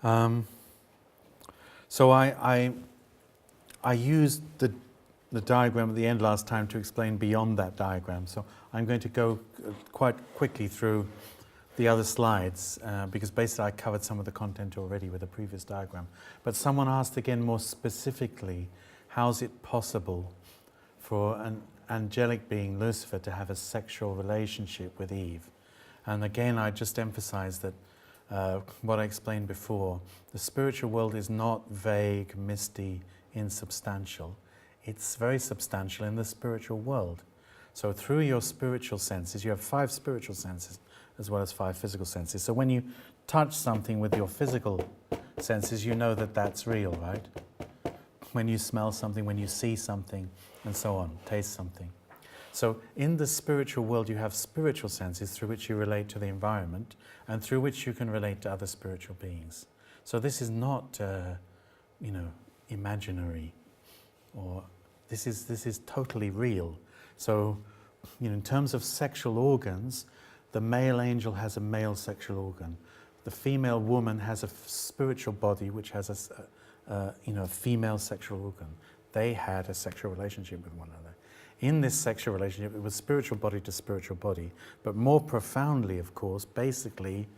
Um, so I used the diagram at the end last time to explain beyond that diagram. So I'm going to go quite quickly through the other slides because basically I covered some of the content already with the previous diagram. But someone asked again more specifically, how is it possible for an angelic being, Lucifer, to have a sexual relationship with Eve? And again, I just emphasize that what I explained before, the spiritual world is not vague, misty, insubstantial. It's very substantial in the spiritual world. So through your spiritual senses, you have 5 spiritual senses as well as 5 physical senses. So when you touch something with your physical senses, you know that that's real, right? When you smell something, when you see something, and so on, taste something. So in the spiritual world, you have spiritual senses through which you relate to the environment and through which you can relate to other spiritual beings. So this is not, imaginary, or this is totally real. So, in terms of sexual organs, the male angel has a male sexual organ. The female woman has a spiritual body which has a female sexual organ. They had a sexual relationship with one another. In this sexual relationship, it was spiritual body to spiritual body, but more profoundly, of course, basically,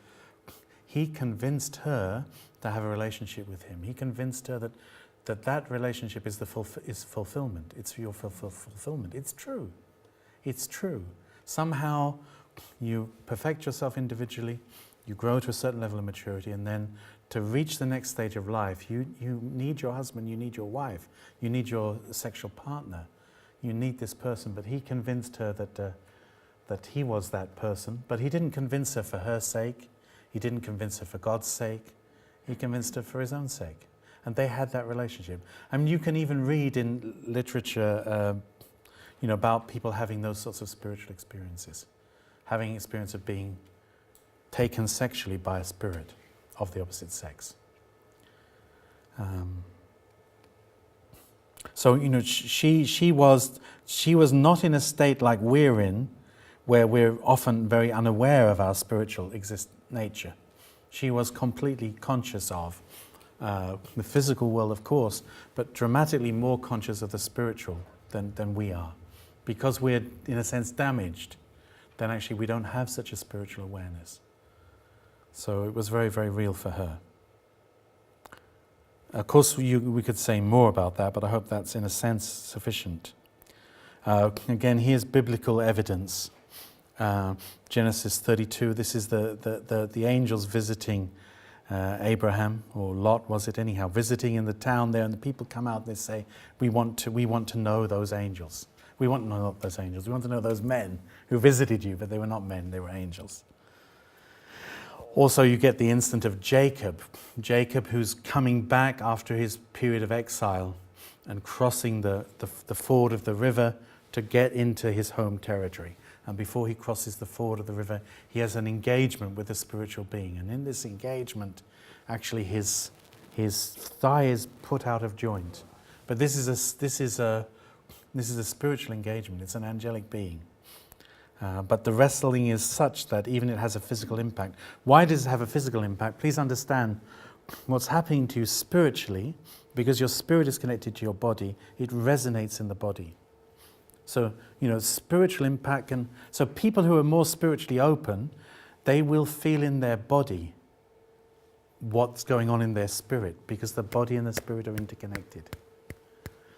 he convinced her to have a relationship with him. He convinced her that relationship is fulfillment. It's your fulfillment. It's true. It's true. Somehow you perfect yourself individually, you grow to a certain level of maturity, and then to reach the next stage of life, you need your husband, you need your wife, you need your sexual partner, you need this person. But he convinced her that he was that person, but he didn't convince her for her sake, he didn't convince her for God's sake, he convinced her for his own sake. And they had that relationship. I mean, you can even read in literature, about people having those sorts of spiritual experiences, having experience of being taken sexually by a spirit of the opposite sex. She was not in a state like we're in, where we're often very unaware of our spiritual nature. She was completely conscious of the physical world, of course, but dramatically more conscious of the spiritual than we are. Because we're, in a sense, damaged, then actually we don't have such a spiritual awareness. So it was very, very real for her. Of course, we could say more about that, but I hope that's, in a sense, sufficient. Again, here's biblical evidence. Genesis 32, this is the angels visiting Abraham, or Lot was it anyhow, visiting in the town there, and the people come out and they say, we want to know those angels. We want to know those angels. We want to know those men who visited you, but they were not men, they were angels. Also, you get the instance of Jacob who's coming back after his period of exile and crossing the ford of the river to get into his home territory. And before he crosses the ford of the river, he has an engagement with a spiritual being. And in this engagement, actually his thigh is put out of joint. But this is a spiritual engagement. It's an angelic being. But the wrestling is such that even it has a physical impact. Why does it have a physical impact? Please understand what's happening to you spiritually, because your spirit is connected to your body, it resonates in the body. So, spiritual impact so people who are more spiritually open, they will feel in their body what's going on in their spirit, because the body and the spirit are interconnected.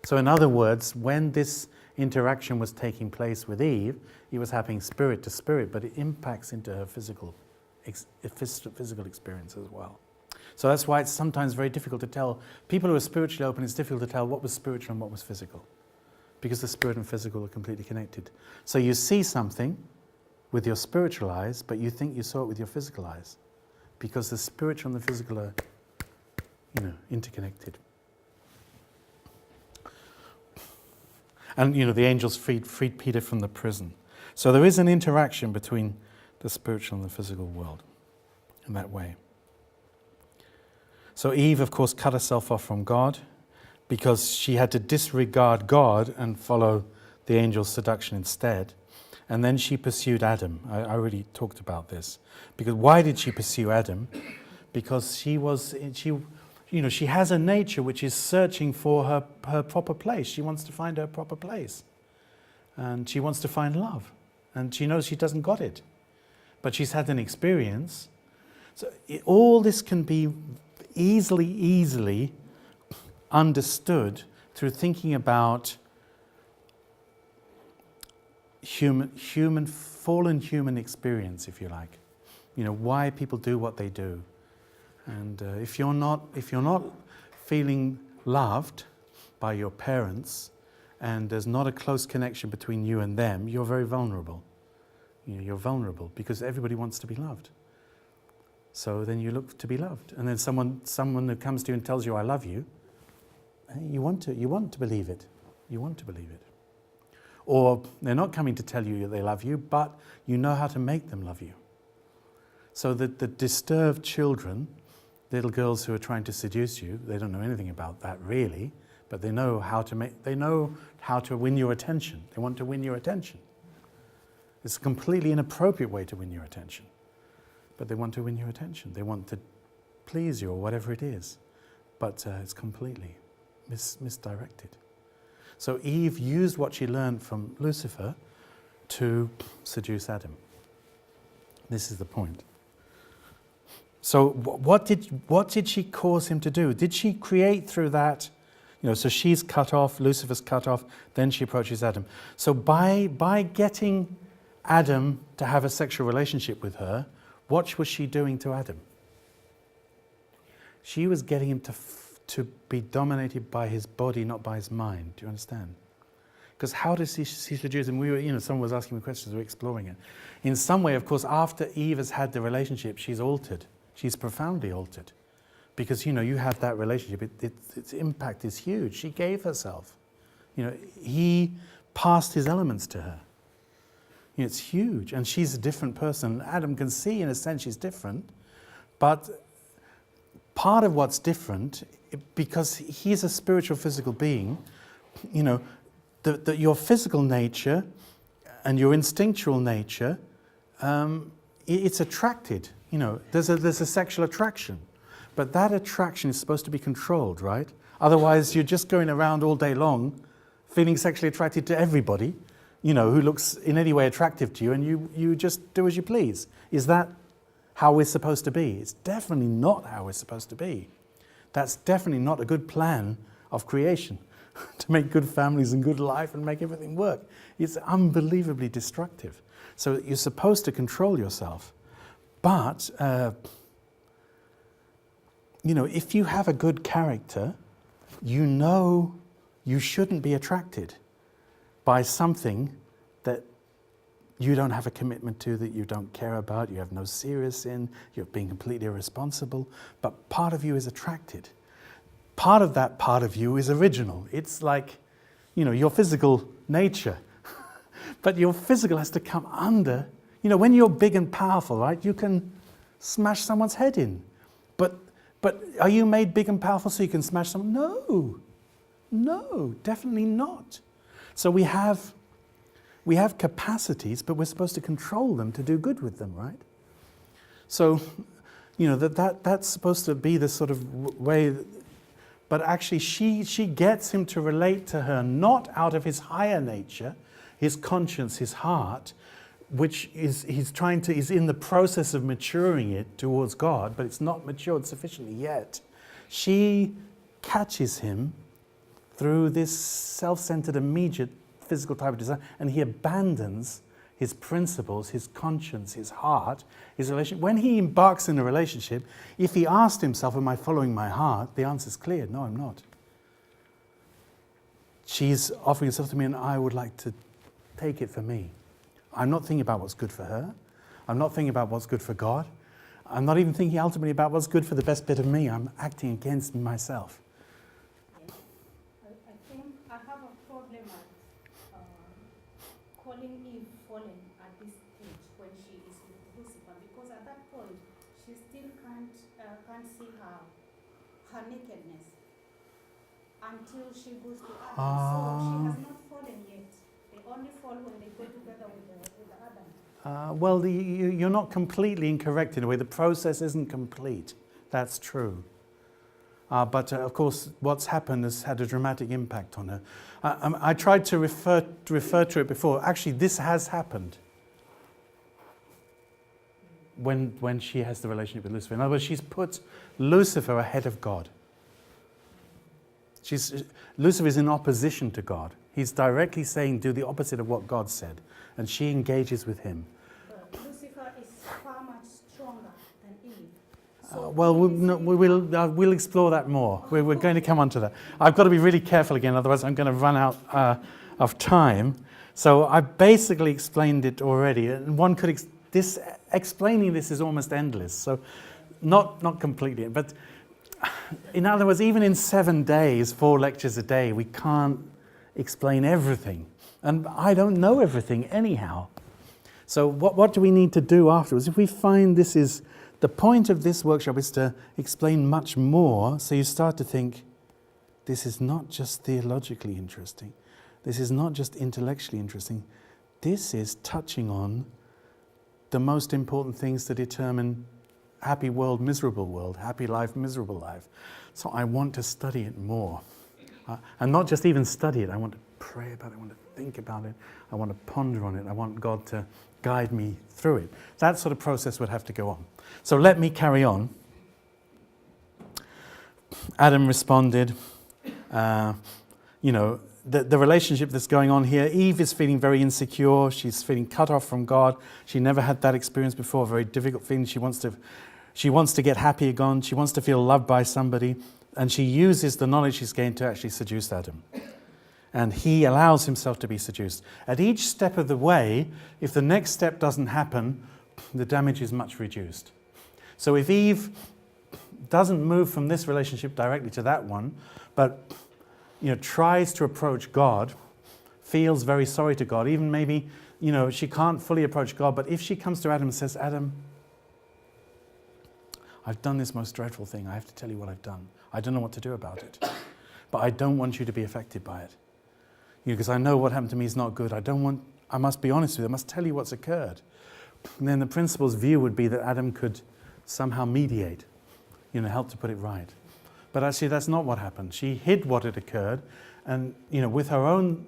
So in other words, when this interaction was taking place with Eve, it was happening spirit to spirit, but it impacts into her physical experience as well. So that's why it's sometimes very difficult to tell. People who are spiritually open, it's difficult to tell what was spiritual and what was physical, because the spirit and physical are completely connected. So you see something with your spiritual eyes, but you think you saw it with your physical eyes, because the spiritual and the physical are, interconnected. And, the angels freed Peter from the prison. So there is an interaction between the spiritual and the physical world in that way. So Eve, of course, cut herself off from God because she had to disregard God and follow the angel's seduction instead. And then she pursued Adam. I already talked about this. Because why did she pursue Adam? because she has a nature which is searching for her proper place. She wants to find her proper place. And she wants to find love. And she knows she doesn't got it. But she's had an experience. So all this can be easily understood through thinking about fallen human experience, if you like. Why people do what they do. And if you're not feeling loved by your parents, and there's not a close connection between you and them, you're very vulnerable. You're vulnerable because everybody wants to be loved. So then you look to be loved. And then someone who comes to you and tells you, I love you, you want to believe it. You want to believe it. Or they're not coming to tell you that they love you, but you know how to make them love you. So that the disturbed children, little girls who are trying to seduce you, they don't know anything about that really, but they know how to win your attention. They want to win your attention. It's a completely inappropriate way to win your attention. But they want to win your attention. They want to please you or whatever it is. But it's completely misdirected. So Eve used what she learned from Lucifer to seduce Adam. This is the point. So what did she cause him to do? Did she create through that? So she's cut off, Lucifer's cut off, then she approaches Adam. So by getting Adam to have a sexual relationship with her, what was she doing to Adam? She was getting him to be dominated by his body, not by his mind. Do you understand? Because how does she seduce him? Someone was asking me questions, we were exploring it. In some way, of course, after Eve has had the relationship, she's altered. She's profoundly altered. Because, you have that relationship, its impact is huge. She gave herself. He passed his elements to her. It's huge. And she's a different person. Adam can see, in a sense, she's different. But part of what's different, because he's a spiritual, physical being, your physical nature and your instinctual nature, it's attracted. There's a sexual attraction. But that attraction is supposed to be controlled, right? Otherwise, you're just going around all day long feeling sexually attracted to everybody, who looks in any way attractive to you, and you just do as you please. Is that how we're supposed to be? It's definitely not how we're supposed to be. That's definitely not a good plan of creation, to make good families and good life and make everything work. It's unbelievably destructive. So you're supposed to control yourself. But if you have a good character, you shouldn't be attracted by something that you don't have a commitment to, that you don't care about, you have no serious in, you're being completely irresponsible, but part of you is attracted. Part of that part of you is original. It's like, your physical nature. But your physical has to come under, when you're big and powerful, right, you can smash someone's head in. But are you made big and powerful so you can smash someone? No, definitely not. So we have capacities, but we're supposed to control them to do good with them, right? So, that's supposed to be the sort of way. But actually, she gets him to relate to her not out of his higher nature, his conscience, his heart, which he's in the process of maturing it towards God, but it's not matured sufficiently yet. She catches him through this self-centered, immediate physical type of desire, and he abandons his principles, his conscience, his heart, his relationship. When he embarks in a relationship, if he asked himself, am I following my heart? The answer is clear, no, I'm not. She's offering herself to me and I would like to take it for me. I'm not thinking about what's good for her. I'm not thinking about what's good for God. I'm not even thinking ultimately about what's good for the best bit of me. I'm acting against myself. I think I have a problem at calling Eve fallen at this stage when she is with Lucifer, because at that point she still can't see her nakedness until she goes to Adam. So she has not fallen yet. They only fall when they go together with Adam. Well, you're not completely incorrect in a way. The process isn't complete. That's true. But of course, what's happened has had a dramatic impact on her. I tried to refer to it before. Actually, this has happened when she has the relationship with Lucifer. In other words, she's put Lucifer ahead of God. Lucifer is in opposition to God. He's directly saying, do the opposite of what God said. And she engages with him. But Lucifer is far much stronger than Eve. So We'll explore that more. We're going to come on to that. I've got to be really careful again, otherwise I'm going to run out of time. So I basically explained it already. And one could explaining this is almost endless. So not completely, but in other words, even in 7 days, 4 lectures a day, we can't explain everything. And I don't know everything anyhow. So what do we need to do afterwards? If we find this is, the point of this workshop is to explain much more, so you start to think, this is not just theologically interesting. This is not just intellectually interesting. This is touching on the most important things to determine happy world, miserable world, happy life, miserable life. So I want to study it more. And not just even study it, I want to pray about it, I want to think about it, I want to ponder on it, I want God to guide me through it. That sort of process would have to go on. So let me carry on. Adam responded, the relationship that's going on here, Eve is feeling very insecure, she's feeling cut off from God, she never had that experience before, very difficult feeling, she wants to get happy again, she wants to feel loved by somebody, and she uses the knowledge she's gained to actually seduce Adam. And he allows himself to be seduced. At each step of the way, if the next step doesn't happen, the damage is much reduced. So if Eve doesn't move from this relationship directly to that one, but tries to approach God, feels very sorry to God, even maybe, she can't fully approach God, but if she comes to Adam and says, Adam, I've done this most dreadful thing, I have to tell you what I've done. I don't know what to do about it, but I don't want you to be affected by it. Because I know what happened to me is not good. I must be honest with you, I must tell you what's occurred. And then the principal's view would be that Adam could somehow mediate, help to put it right. But actually that's not what happened. She hid what had occurred and, with her own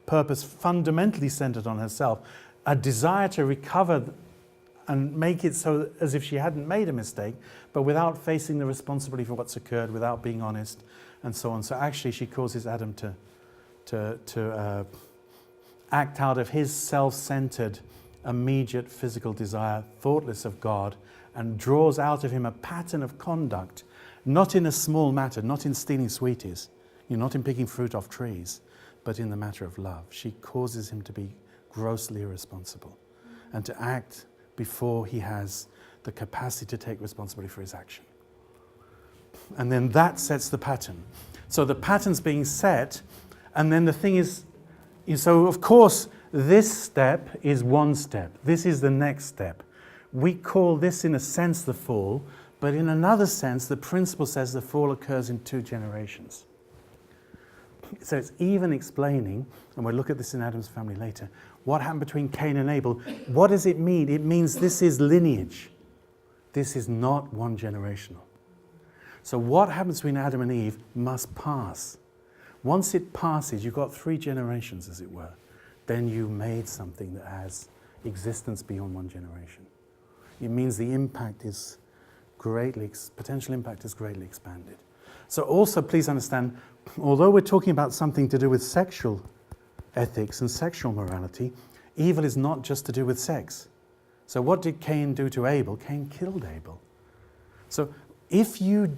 purpose fundamentally centered on herself, a desire to recover and make it so as if she hadn't made a mistake, but without facing the responsibility for what's occurred, without being honest, and so on. So actually she causes Adam to act out of his self-centered, immediate physical desire, thoughtless of God, and draws out of him a pattern of conduct, not in a small matter, not in stealing sweeties, not in picking fruit off trees, but in the matter of love. She causes him to be grossly irresponsible and to act before he has the capacity to take responsibility for his action. And then that sets the pattern. So the pattern's being set, and then the thing is, so of course, this step is one step. This is the next step. We call this, in a sense, the fall, but in another sense, the principle says the fall occurs in 2 generations. So it's even explaining, and we'll look at this in Adam's family later, what happened between Cain and Abel. What does it mean? It means this is lineage. This is not one generational. So what happens between Adam and Eve must pass. Once it passes, you've got 3 generations, as it were. Then you made something that has existence beyond 1 generation. It means the impact is potential impact is greatly expanded. So also, please understand, although we're talking about something to do with sexual ethics and sexual morality, evil is not just to do with sex. So what did Cain do to Abel? Cain killed Abel. So if you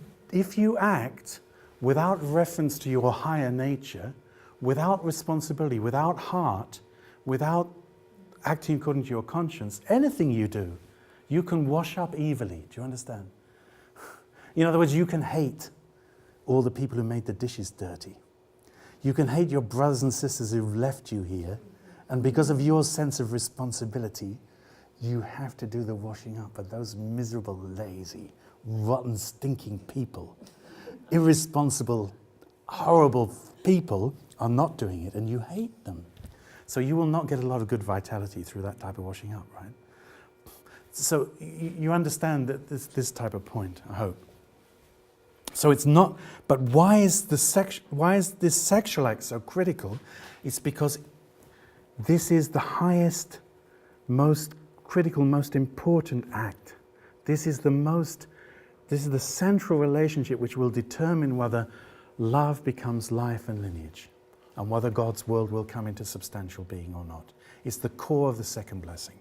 act without reference to your higher nature, without responsibility, without heart, without acting according to your conscience, anything you do, you can wash up evilly. Do you understand? In other words, you can hate all the people who made the dishes dirty. You can hate your brothers and sisters who've left you here, and because of your sense of responsibility, you have to do the washing up of those miserable, lazy, rotten, stinking people. Irresponsible, horrible people are not doing it, and you hate them. So you will not get a lot of good vitality through that type of washing up, right? So you understand that this type of point, I hope. So it's not, but why is this sexual act so critical? It's because this is the highest, most critical, most important act. This is the central relationship which will determine whether love becomes life and lineage, and whether God's world will come into substantial being or not. It's the core of the second blessing.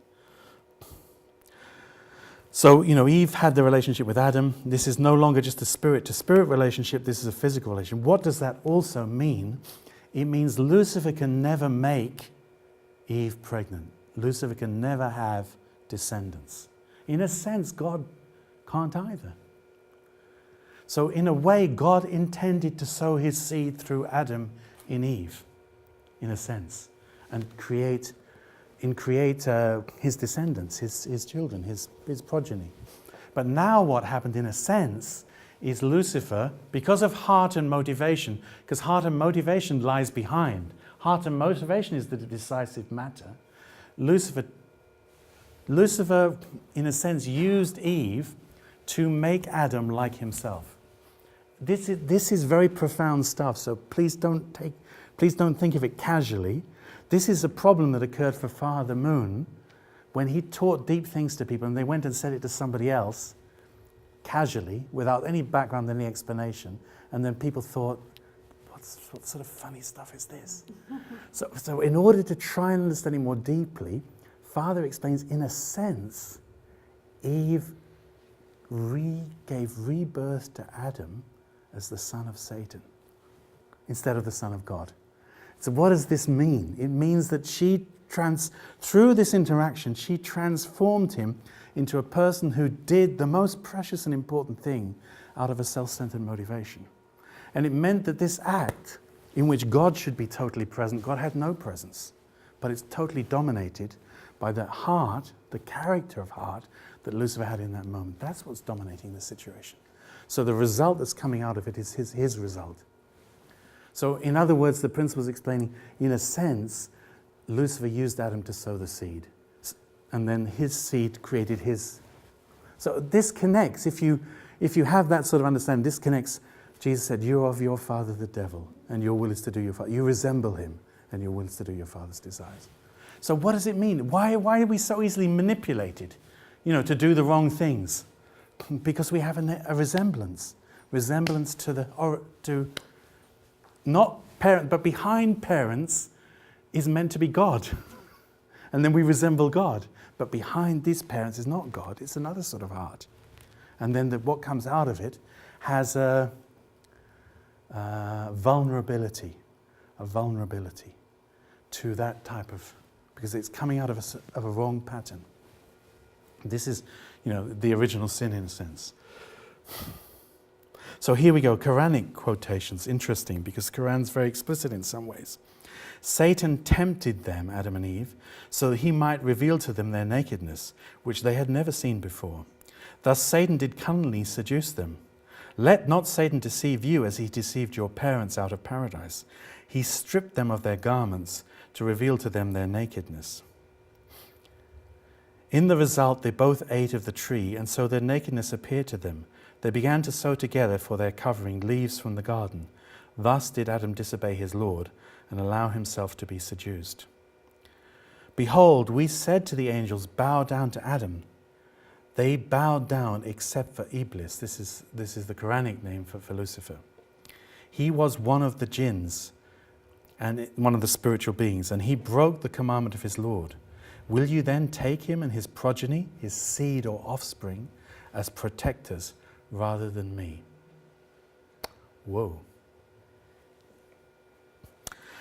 So, Eve had the relationship with Adam. This is no longer just a spirit-to-spirit relationship. This is a physical relationship. What does that also mean? It means Lucifer can never make Eve pregnant. Lucifer can never have descendants. In a sense, God can't either. So in a way, God intended to sow his seed through Adam in Eve, in a sense, and create his descendants, his children, his progeny. But now what happened, in a sense, is Lucifer, because of heart and motivation, because heart and motivation lies behind. Heart and motivation is the decisive matter. Lucifer, in a sense, used Eve to make Adam like himself. This is very profound stuff, so please don't think of it casually. This is a problem that occurred for Father Moon when he taught deep things to people and they went and said it to somebody else casually, without any background, any explanation, and then people thought, what sort of funny stuff is this? So in order to try and understand it more deeply, Father explains, in a sense, Eve gave rebirth to Adam as the son of Satan instead of the son of God. So what does this mean? It means that through this interaction, she transformed him into a person who did the most precious and important thing out of a self-centered motivation. And it meant that this act, in which God should be totally present, God had no presence, but it's totally dominated by the heart, the character of heart that Lucifer had in that moment. That's what's dominating the situation. So the result that's coming out of it is his result. So in other words, the principle is explaining, in a sense, Lucifer used Adam to sow the seed. And then his seed created his. So this connects, if you have that sort of understanding, this connects. Jesus said, "You are of your father the devil, and your will is to do your father." You resemble him, and your will is to do your father's desires. So what does it mean? Why are we so easily manipulated, to do the wrong things? Because we have a resemblance to not parent, but behind parents is meant to be God. And then we resemble God. But behind these parents is not God, it's another sort of heart. And then what comes out of it has a vulnerability to that type of, because it's coming out of a wrong pattern. This is, the original sin in a sense. So here we go, Quranic quotations, interesting, because Quran's very explicit in some ways. Satan tempted them, Adam and Eve, so that he might reveal to them their nakedness, which they had never seen before. Thus Satan did cunningly seduce them. Let not Satan deceive you as he deceived your parents out of paradise. He stripped them of their garments to reveal to them their nakedness. In the result, they both ate of the tree, and so their nakedness appeared to them. They began to sew together for their covering leaves from the garden. Thus did Adam disobey his Lord and allow himself to be seduced. Behold, we said to the angels, bow down to Adam. They bowed down except for Iblis. This is the Quranic name for Lucifer. He was one of the jinns and one of the spiritual beings, and he broke the commandment of his Lord. Will you then take him and his progeny, his seed or offspring, as protectors rather than me? Whoa.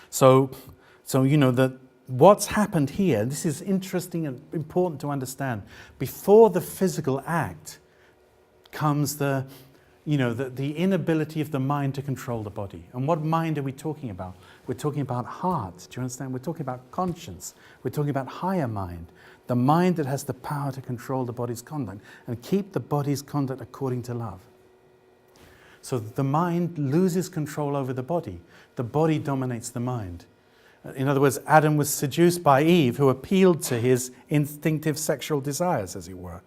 So that what's happened here, this is interesting and important to understand. Before the physical act comes the inability of the mind to control the body. And what mind are we talking about? We're talking about heart. Do you understand? We're talking about conscience. We're talking about higher mind. The mind that has the power to control the body's conduct and keep the body's conduct according to love. So the mind loses control over the body. The body dominates the mind. In other words, Adam was seduced by Eve, who appealed to his instinctive sexual desires, as it were.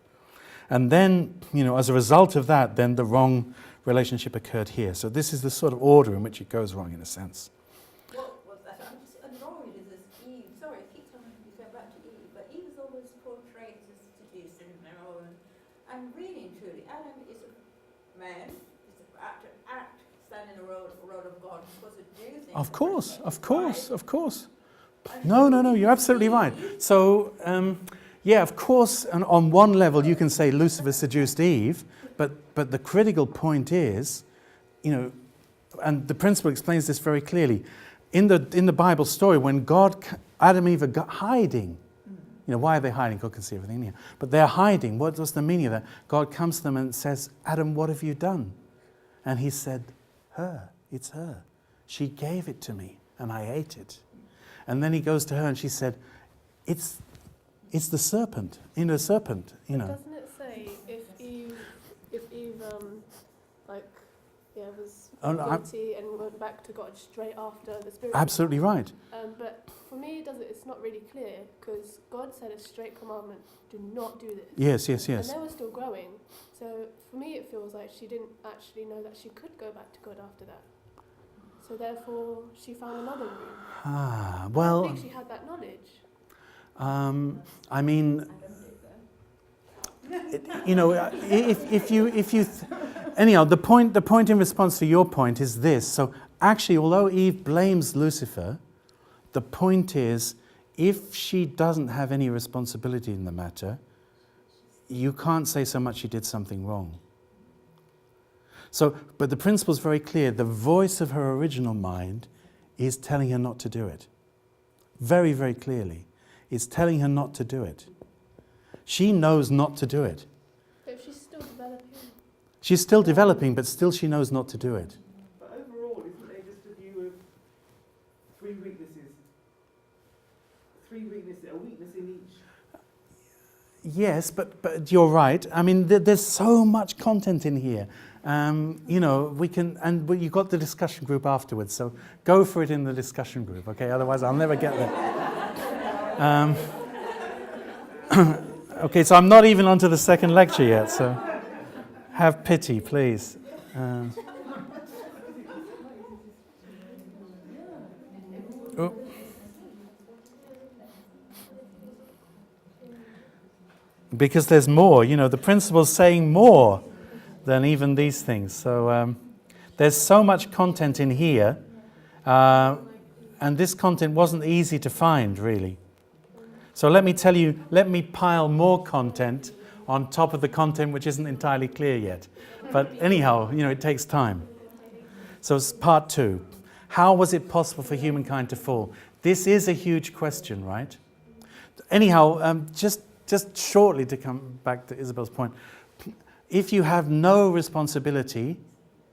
And then, as a result of that, then the wrong relationship occurred here. So this is the sort of order in which it goes wrong, in a sense. What was that? I'm just annoyed as this Eve. Sorry, I keep telling you to go back to Eve, but Eve is always portrayed as seducing and really and truly, Adam is a man. He's act stand in the road of God. He's supposed to do things. Of course, of course, right? of course. No, you're absolutely right. So, yeah, of course, and on one level you can say Lucifer seduced Eve, but the critical point is, you know, and the principle explains this very clearly. In the Bible story, when Adam and Eve are hiding, you know, why are they hiding? God can see everything in here. But they're hiding. What's the meaning of that? God comes to them and says, Adam, what have you done? And he said, her, it's her. She gave it to me and I ate it. And then he goes to her and she said, it's the serpent, inner serpent, you know. Doesn't it say if Eve was guilty and went back to God straight after the Spirit? Absolutely right. But for me, it's not really clear, because God said a straight commandment: do not do this. Yes. And they were still growing. So for me, it feels like she didn't actually know that she could go back to God after that. So therefore, she found another route. Well, I think she had that knowledge. I mean, you know, anyhow, the point in response to your point is this. So actually, although Eve blames Lucifer, the point is, if she doesn't have any responsibility in the matter, you can't say so much she did something wrong. So, but the principle is very clear. The voice of her original mind is telling her not to do it. Very, very clearly. It's telling her not to do it. She knows not to do it. But if she's still developing. She's still developing, but still she knows not to do it. But overall, isn't there just a view of three weaknesses? A weakness in each. Yes, but you're right. I mean, there's so much content in here. You know, we can, and you've got the discussion group afterwards, so go for it in the discussion group, okay? Otherwise, I'll never get there. Okay, so I'm not even onto the second lecture yet, so have pity, please. Oh. Because there's more, you know, the principle's saying more than even these things. So there's so much content in here, and this content wasn't easy to find, really. So let me pile more content on top of the content which isn't entirely clear yet. But anyhow, you know, it takes time. So it's part 2. How was it possible for humankind to fall? This is a huge question, right? Anyhow, just shortly to come back to Isabel's point, if you have no responsibility,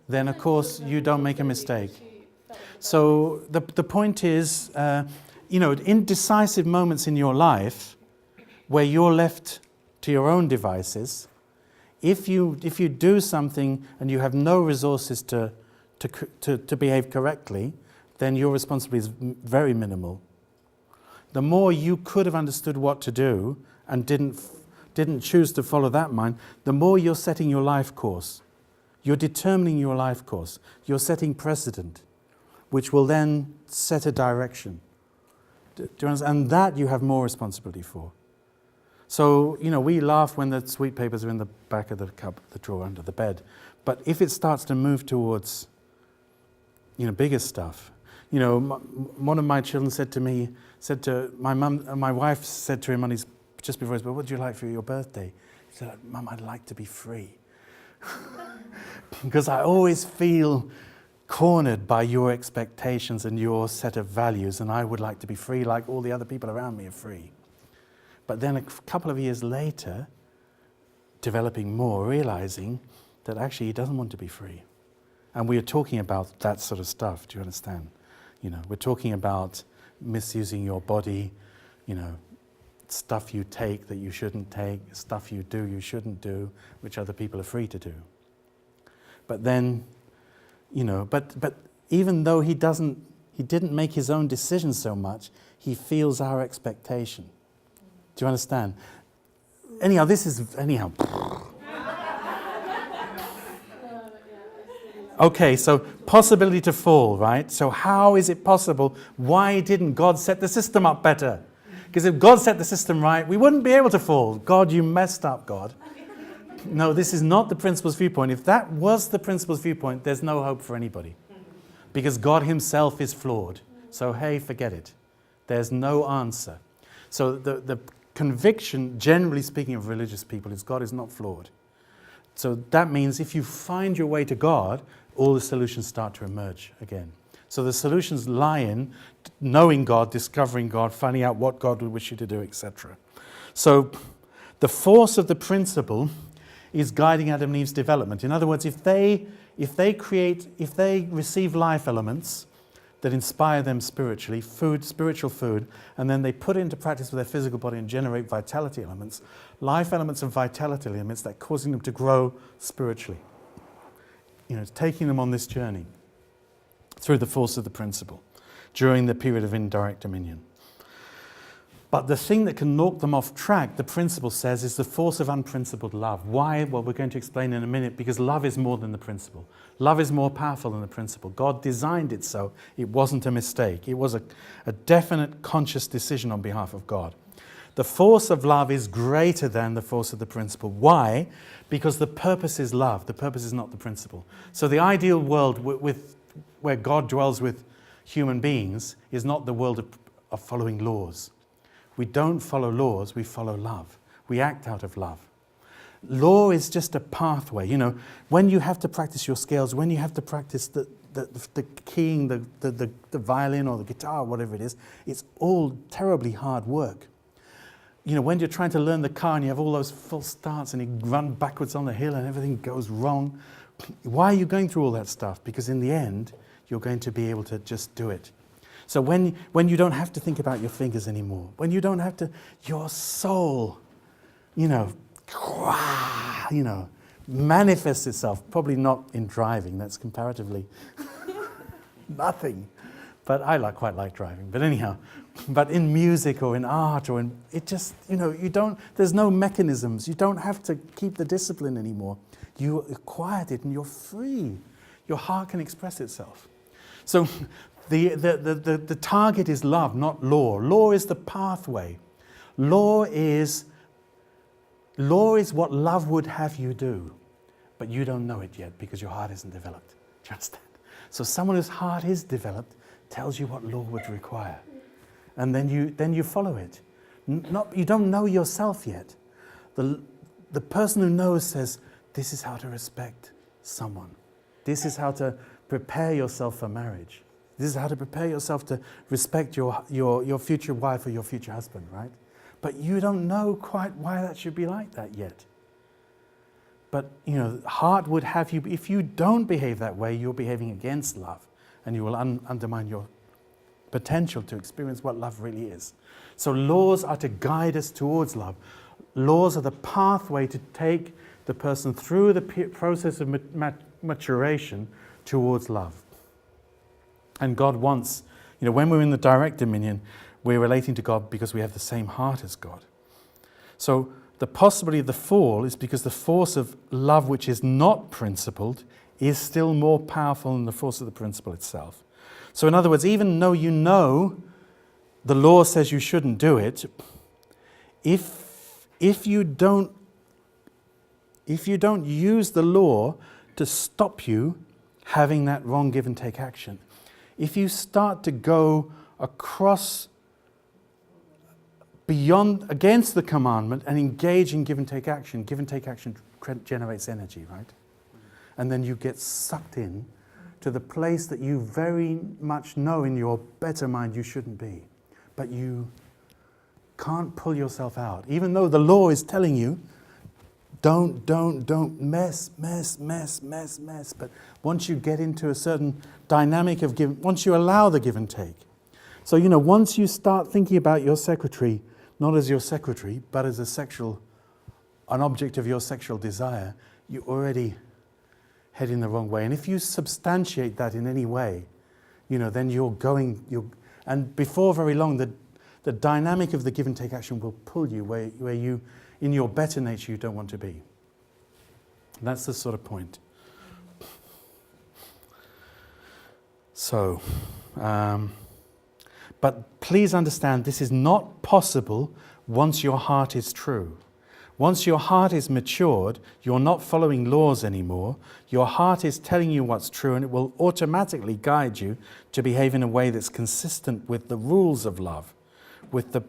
then of course you don't make a mistake. So the point is, you know, in decisive moments in your life where you're left to your own devices, if you do something and you have no resources to behave correctly, then your responsibility is very minimal. The more you could have understood what to do and didn't choose to follow that mind, the more you're setting your life course. You're determining your life course. You're setting precedent, which will then set a direction. Do you understand? And that you have more responsibility for. So, you know, we laugh when the sweet papers are in the back of the the drawer under the bed. But if it starts to move towards, you know, bigger stuff. You know, one of my children said to my mum, my wife said to him just before his birthday, what would you like for your birthday? He said, Mum, I'd like to be free. Because I always feel cornered by your expectations and your set of values, and I would like to be free like all the other people around me are free. But then a couple of years later, developing more, realizing that actually he doesn't want to be free. And we are talking about that sort of stuff, do you understand? You know, we're talking about misusing your body, you know, stuff you take that you shouldn't take, stuff you do you shouldn't do, which other people are free to do. But then, you know, but even though he didn't make his own decisions so much, he feels our expectation. Do you understand? Anyhow, Okay, so possibility to fall, right? So how is it possible? Why didn't God set the system up better? Because if God set the system right, we wouldn't be able to fall. God, you messed up, God. No, this is not the principal's viewpoint. If that was the principal's viewpoint, there's no hope for anybody. Because God himself is flawed. So, hey, forget it. There's no answer. So the conviction, generally speaking, of religious people is God is not flawed. So that means if you find your way to God, all the solutions start to emerge again. So the solutions lie in knowing God, discovering God, finding out what God would wish you to do, etc. So the force of the principle is guiding Adam and Eve's development. In other words, if they receive life elements that inspire them spiritually, spiritual food, and then they put it into practice with their physical body and generate vitality elements, life elements and vitality elements that are causing them to grow spiritually. You know, it's taking them on this journey through the force of the principle during the period of indirect dominion. But the thing that can knock them off track, the principle says, is the force of unprincipled love. Why? Well, we're going to explain in a minute, because love is more than the principle. Love is more powerful than the principle. God designed it so. It wasn't a mistake. It was a definite conscious decision on behalf of God. The force of love is greater than the force of the principle. Why? Because the purpose is love. The purpose is not the principle. So the ideal world where God dwells with human beings is not the world of following laws. We don't follow laws, we follow love. We act out of love. Law is just a pathway. You know, when you have to practice your scales, when you have to practice the keying, the violin or the guitar, whatever it is, it's all terribly hard work. You know, when you're trying to learn the car and you have all those false starts and you run backwards on the hill and everything goes wrong, why are you going through all that stuff? Because in the end, you're going to be able to just do it. So when you don't have to think about your fingers anymore, when you don't have to, your soul, manifests itself, probably not in driving, that's comparatively nothing. But I quite like driving. But anyhow, but in music or in art or in, it just, there's no mechanisms. You don't have to keep the discipline anymore. You acquired it and you're free. Your heart can express itself. So the target is love, not law. Law is the pathway. Law is what love would have you do, but you don't know it yet because your heart isn't developed. Do you understand? So someone whose heart is developed tells you what law would require, and then you follow it. You don't know yourself yet. The person who knows says, this is how to respect someone. This is how to prepare yourself for marriage. This is how to prepare yourself to respect your future wife or your future husband, right? But you don't know quite why that should be like that yet. But, heart would have you, if you don't behave that way, you're behaving against love, and you will undermine your potential to experience what love really is. So laws are to guide us towards love. Laws are the pathway to take the person through the process of maturation towards love. And God wants, when we're in the direct dominion, we're relating to God because we have the same heart as God. So the possibility of the fall is because the force of love, which is not principled, is still more powerful than the force of the principle itself. So in other words, even though the law says you shouldn't do it, if you don't use the law to stop you having that wrong give and take action, if you start to go across against the commandment and engage in give and take action generates energy, right? And then you get sucked in to the place that you very much know in your better mind you shouldn't be. But you can't pull yourself out. Even though the law is telling you, don't mess. But once you get into a certain dynamic of once you allow the give and take. So, once you start thinking about your secretary, not as your secretary, but as an object of your sexual desire, you're already heading the wrong way. And if you substantiate that in any way, then and before very long, the dynamic of the give and take action will pull you where you, in your better nature, you don't want to be. And that's the sort of point. So, but please understand, this is not possible once your heart is true. Once your heart is matured, you're not following laws anymore. Your heart is telling you what's true, and it will automatically guide you to behave in a way that's consistent with the rules of love, with the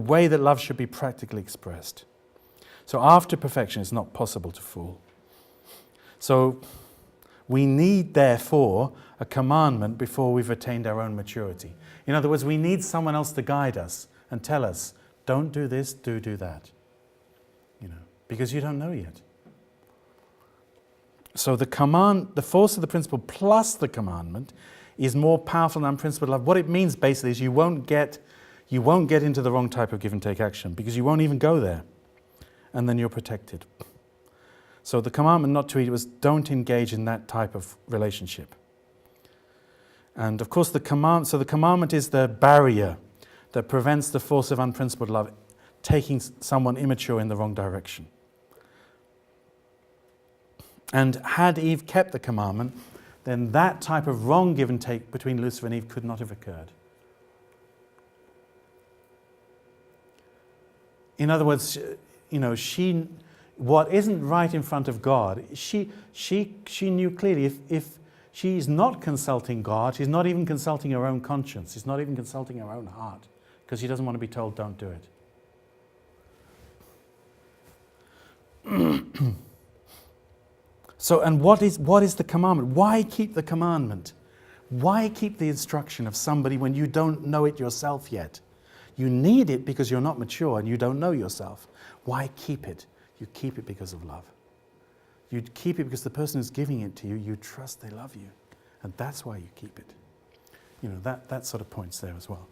way that love should be practically expressed. So after perfection, it's not possible to fool. So we need, therefore, a commandment before we've attained our own maturity. In other words, we need someone else to guide us and tell us, don't do this, do that. Because you don't know yet. So the force of the principle plus the commandment is more powerful than principle of love. What it means basically is you won't get into the wrong type of give and take action because you won't even go there. And then you're protected. So the commandment not to eat was don't engage in that type of relationship. And of course the commandment is the barrier that prevents the force of unprincipled love taking someone immature in the wrong direction. And had Eve kept the commandment, then that type of wrong give and take between Lucifer and Eve could not have occurred. In other words, what isn't right in front of God, she knew clearly if she's not consulting God, she's not even consulting her own conscience, she's not even consulting her own heart, because she doesn't want to be told, don't do it. So, and what is the commandment? Why keep the commandment? Why keep the instruction of somebody when you don't know it yourself yet? You need it because you're not mature and you don't know yourself. Why keep it? You keep it because of love. You keep it because the person who's giving it to you, you trust they love you. And that's why you keep it. That sort of points there as well.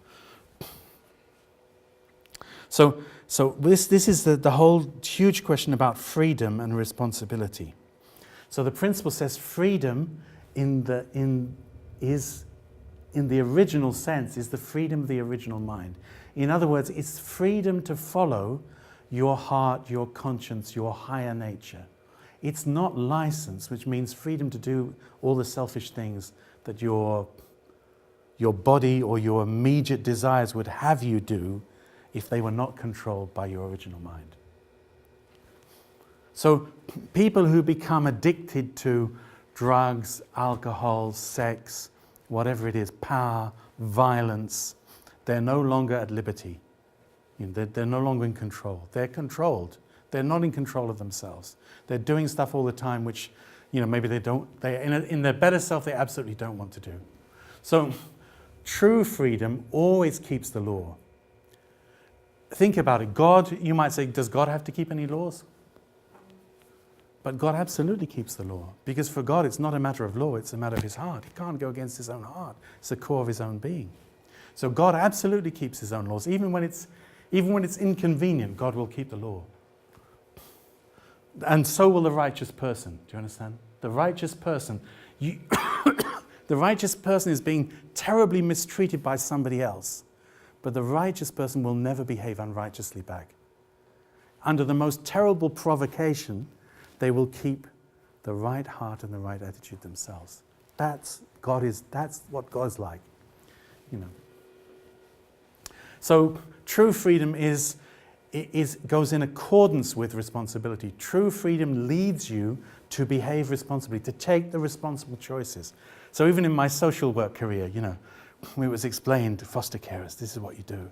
So this is the whole huge question about freedom and responsibility. So the principle says freedom in the original sense is the freedom of the original mind. In other words, it's freedom to follow your heart, your conscience, your higher nature. It's not license, which means freedom to do all the selfish things that your body or your immediate desires would have you do if they were not controlled by your original mind. So people who become addicted to drugs, alcohol, sex, whatever it is, power, violence, they're no longer at liberty. They're no longer in control. They're controlled. They're not in control of themselves. They're doing stuff all the time which, maybe in their better self, they absolutely don't want to do. So true freedom always keeps the law. Think about it. God, you might say, does God have to keep any laws? But God absolutely keeps the law. Because for God, it's not a matter of law, it's a matter of his heart. He can't go against his own heart. It's the core of his own being. So God absolutely keeps his own laws. Even when it's inconvenient, God will keep the law. And so will the righteous person. Do you understand? The righteous person, the righteous person is being terribly mistreated by somebody else. But the righteous person will never behave unrighteously back. Under the most terrible provocation, they will keep the right heart and the right attitude themselves. That's what God's like. So true freedom goes in accordance with responsibility. True freedom leads you to behave responsibly, to take the responsible choices. So even in my social work career, it was explained to foster carers, this is what you do.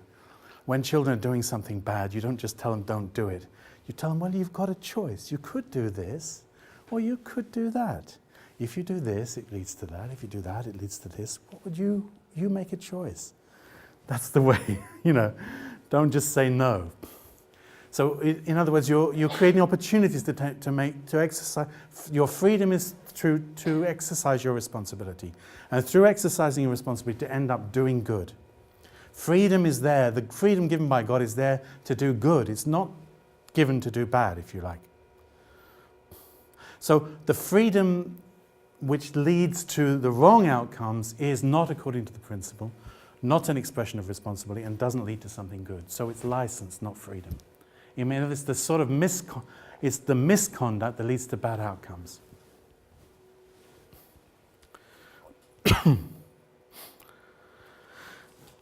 When children are doing something bad, you don't just tell them don't do it. You tell them, well, you've got a choice. You could do this, or you could do that. If you do this, it leads to that. If you do that, it leads to this. What would you make a choice? That's the way, Don't just say no. So, in other words, you're creating opportunities to exercise. Your freedom is to exercise your responsibility, and through exercising your responsibility, to end up doing good. Freedom is there. The freedom given by God is there to do good. It's not given to do bad, if you like. So the freedom which leads to the wrong outcomes is not according to the principle, not an expression of responsibility, and doesn't lead to something good. So it's license, not freedom. It's the sort of it's the misconduct that leads to bad outcomes.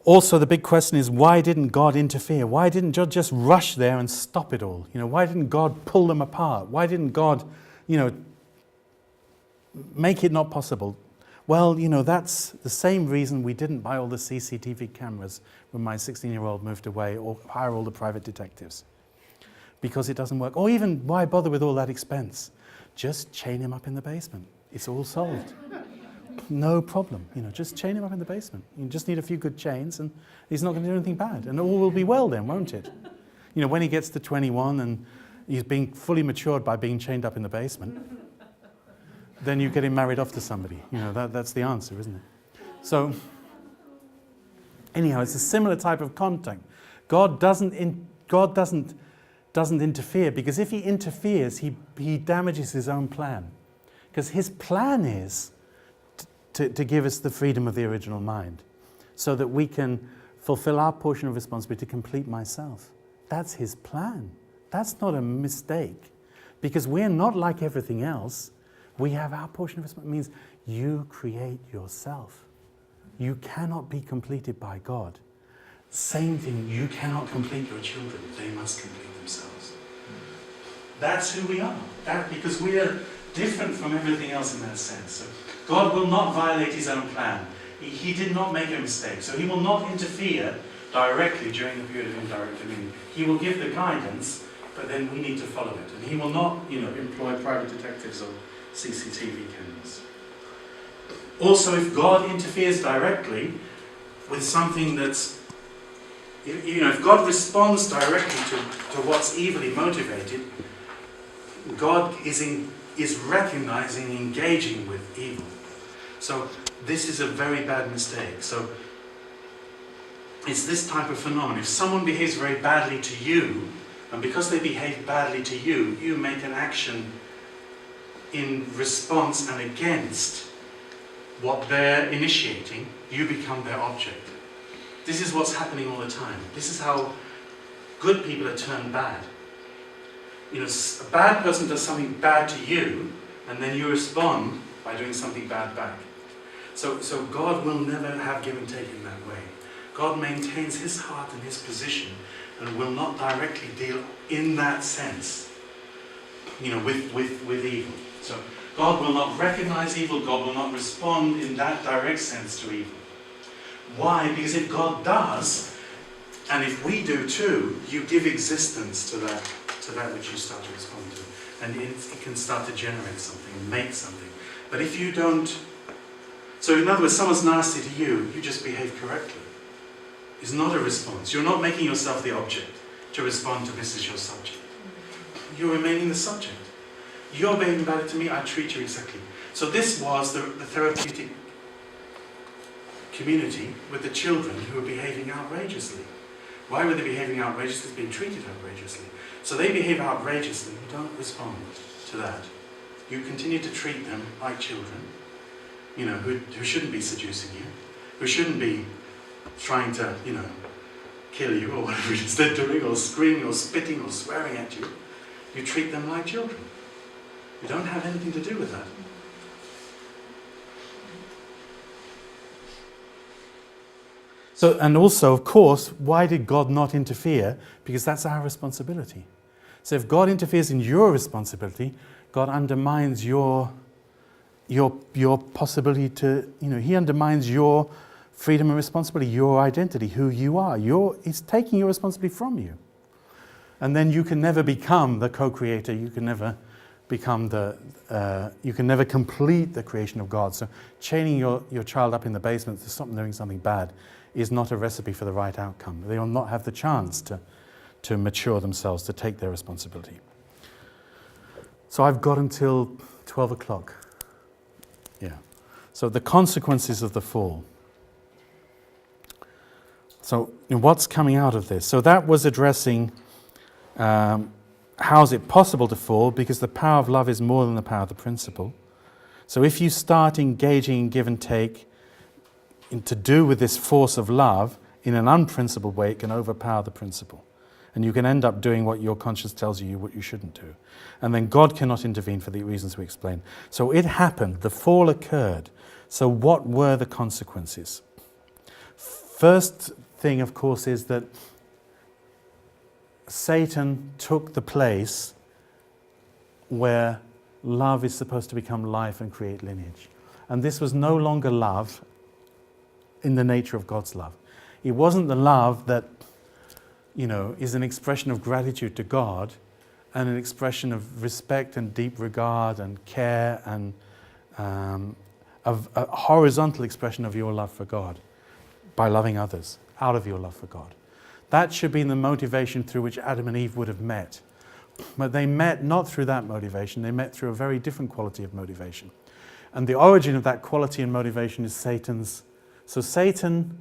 Also, the big question is, why didn't God interfere? Why didn't God just rush there and stop it all? Why didn't God pull them apart? Why didn't God, make it not possible? Well, that's the same reason we didn't buy all the CCTV cameras when my 16-year-old moved away, or hire all the private detectives. Because it doesn't work. Or even, why bother with all that expense? Just chain him up in the basement. It's all solved. No problem. Just chain him up in the basement. You just need a few good chains and he's not going to do anything bad. And all will be well then, won't it? When he gets to 21 and he's being fully matured by being chained up in the basement, then you get him married off to somebody. That's the answer, isn't it? So, anyhow, it's a similar type of contact. God doesn't interfere, because if he interferes, he damages his own plan. Because his plan is to give us the freedom of the original mind, so that we can fulfill our portion of responsibility to complete myself. That's his plan. That's not a mistake, because we're not like everything else. We have our portion of responsibility. It means you create yourself. You cannot be completed by God. Same thing, you cannot complete your children. They must complete themselves. That's who we are. Because we are different from everything else in that sense. So God will not violate his own plan. He did not make a mistake. So he will not interfere directly during the period of indirect communion. He will give the guidance, but then we need to follow it. And he will not, employ private detectives or CCTV cameras. Also, if God interferes directly with something that's, if God responds directly to what's evilly motivated, God is recognizing, engaging with evil. So this is a very bad mistake. So it's this type of phenomenon. If someone behaves very badly to you, and because they behave badly to you, you make an action in response and against what they're initiating, you become their object. This is what's happening all the time. This is how good people are turned bad. A bad person does something bad to you, and then you respond by doing something bad back. So God will never have give and take in that way. God maintains his heart and his position, and will not directly deal in that sense, with evil. So God will not recognize evil, God will not respond in that direct sense to evil. Why? Because if God does, and if we do too, you give existence to that which you start to respond to. And it can start to generate something, make something. But if you don't... So in other words, someone's nasty to you, you just behave correctly. It's not a response. You're not making yourself the object to respond to this as your subject. You're remaining the subject. You're behaving badly to me, I treat you exactly. So this was the therapeutic community with the children who were behaving outrageously. Why were they behaving outrageously? Being treated outrageously. So they behave outrageously. You don't respond to that. You continue to treat them like children, who shouldn't be seducing you, who shouldn't be trying to, kill you or whatever it is they're doing, or screaming or spitting or swearing at you. You treat them like children. You don't have anything to do with that. So, and also, of course, why did God not interfere? Because that's our responsibility. So if God interferes in your responsibility, God undermines your possibility to, he undermines your freedom and responsibility, your identity, who you are. He's taking your responsibility from you. And then you can never become the co-creator, you can never become you can never complete the creation of God. So chaining your child up in the basement to stop them doing something bad is not a recipe for the right outcome. They will not have the chance to mature themselves, to take their responsibility. So I've got until 12 o'clock. Yeah. So the consequences of the fall. So what's coming out of this? So that was addressing how is it possible to fall, because the power of love is more than the power of the principle. So if you start engaging in give and take to do with this force of love in an unprincipled way, it can overpower the principle. And you can end up doing what your conscience tells you what you shouldn't do. And then God cannot intervene for the reasons we explained. So it happened, the fall occurred, So what were the consequences? First thing, of course, is that Satan took the place where love is supposed to become life and create lineage. And this was no longer love in the nature of God's love. It wasn't the love that, is an expression of gratitude to God and an expression of respect and deep regard and care and of a horizontal expression of your love for God by loving others out of your love for God. That should be the motivation through which Adam and Eve would have met. But they met not through that motivation, they met through a very different quality of motivation. And the origin of that quality and motivation is Satan's. So Satan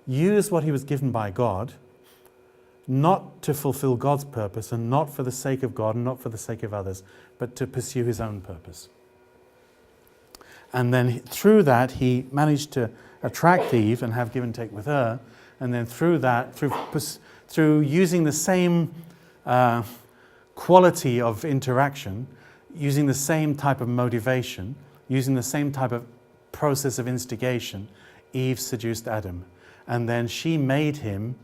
used what he was given by God, not to fulfill God's purpose and not for the sake of God and not for the sake of others, but to pursue his own purpose. And then through that, he managed to attract Eve and have give and take with her. And then through that, through using the same quality of interaction, using the same type of motivation, using the same type of process of instigation, Eve seduced Adam. And then she made him,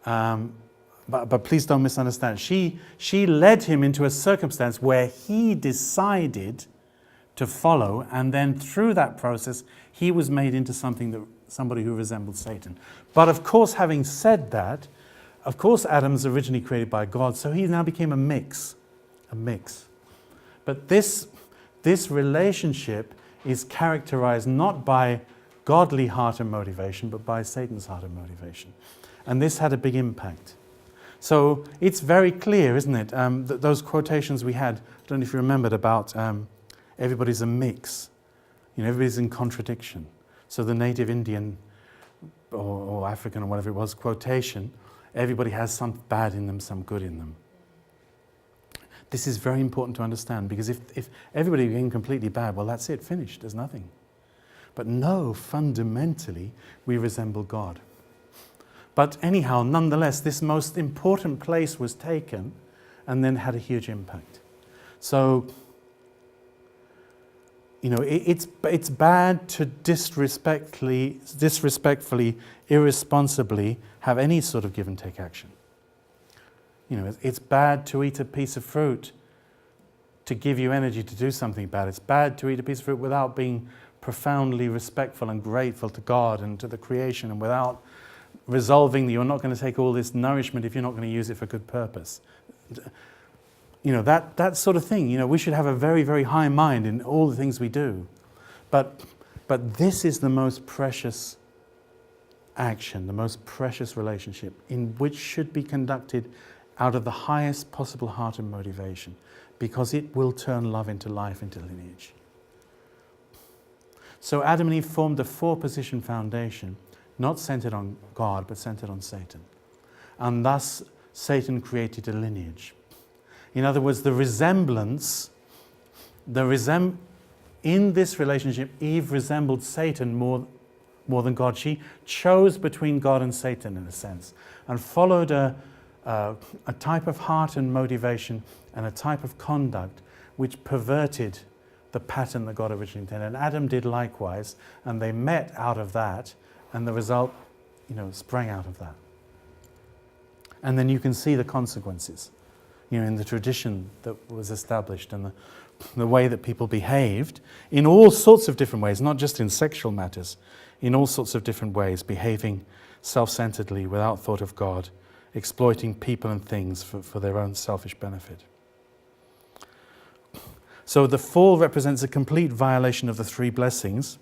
but please don't misunderstand, she led him into a circumstance where he decided to follow, and then through that process, he was made into somebody who resembled Satan. But of course, having said that, of course Adam's originally created by God, so he now became a mix. But this relationship is characterized not by godly heart and motivation, but by Satan's heart and motivation. And this had a big impact. So it's very clear, isn't it? Those quotations we had, I don't know if you remembered, about everybody's a mix. Everybody's in contradiction. So the native Indian or African or whatever it was quotation, everybody has some bad in them, some good in them. This is very important to understand, because if everybody became completely bad, well, that's it, finished, there's nothing. But no, fundamentally, we resemble God. But anyhow, nonetheless, this most important place was taken and then had a huge impact. So, it's bad to disrespectfully, irresponsibly have any sort of give and take action. It's bad to eat a piece of fruit to give you energy to do something bad. It's bad to eat a piece of fruit without being profoundly respectful and grateful to God and to the creation, and without resolving that you're not going to take all this nourishment if you're not going to use it for good purpose. That sort of thing. We should have a very, very high mind in all the things we do. But this is the most precious action, the most precious relationship, in which should be conducted out of the highest possible heart and motivation, because it will turn love into life, into lineage. So Adam and Eve formed a four-position foundation, not centered on God, but centered on Satan. And thus, Satan created a lineage. In other words, in this relationship, Eve resembled Satan more than God. She chose between God and Satan, in a sense, and followed a type of heart and motivation and a type of conduct which perverted the pattern that God originally intended. And Adam did likewise, and they met out of that, and the result, sprang out of that. And then you can see the consequences, in the tradition that was established and the way that people behaved in all sorts of different ways, not just in sexual matters, in all sorts of different ways, behaving self-centeredly without thought of God, exploiting people and things for their own selfish benefit. So the fall represents a complete violation of the three blessings,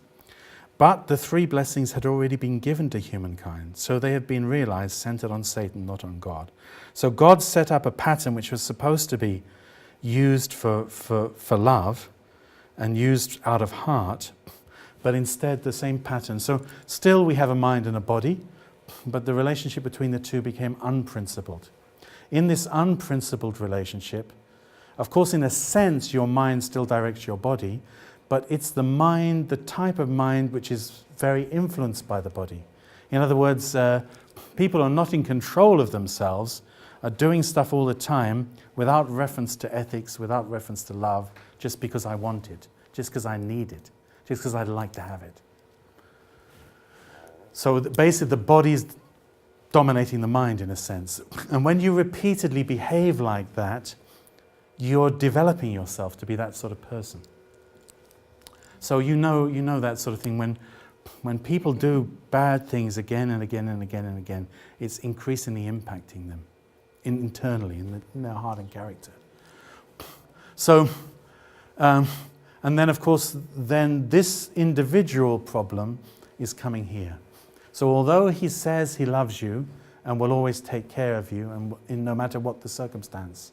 but the three blessings had already been given to humankind, so they had been realized centered on Satan, not on God. So God set up a pattern which was supposed to be used for love and used out of heart, but instead the same pattern. So still we have a mind and a body, but the relationship between the two became unprincipled. In this unprincipled relationship, of course, in a sense, your mind still directs your body, but it's the mind, the type of mind which is very influenced by the body. In other words, people are not in control of themselves, are doing stuff all the time without reference to ethics, without reference to love, just because I want it, just because I need it, just because I'd like to have it. So basically the body's dominating the mind in a sense. And when you repeatedly behave like that, you're developing yourself to be that sort of person. So you know that sort of thing. When people do bad things again and again and again and again, it's increasingly impacting them internally in their heart and character. So, and then of course, then this individual problem is coming here. So although he says he loves you and will always take care of you, and no matter what the circumstance,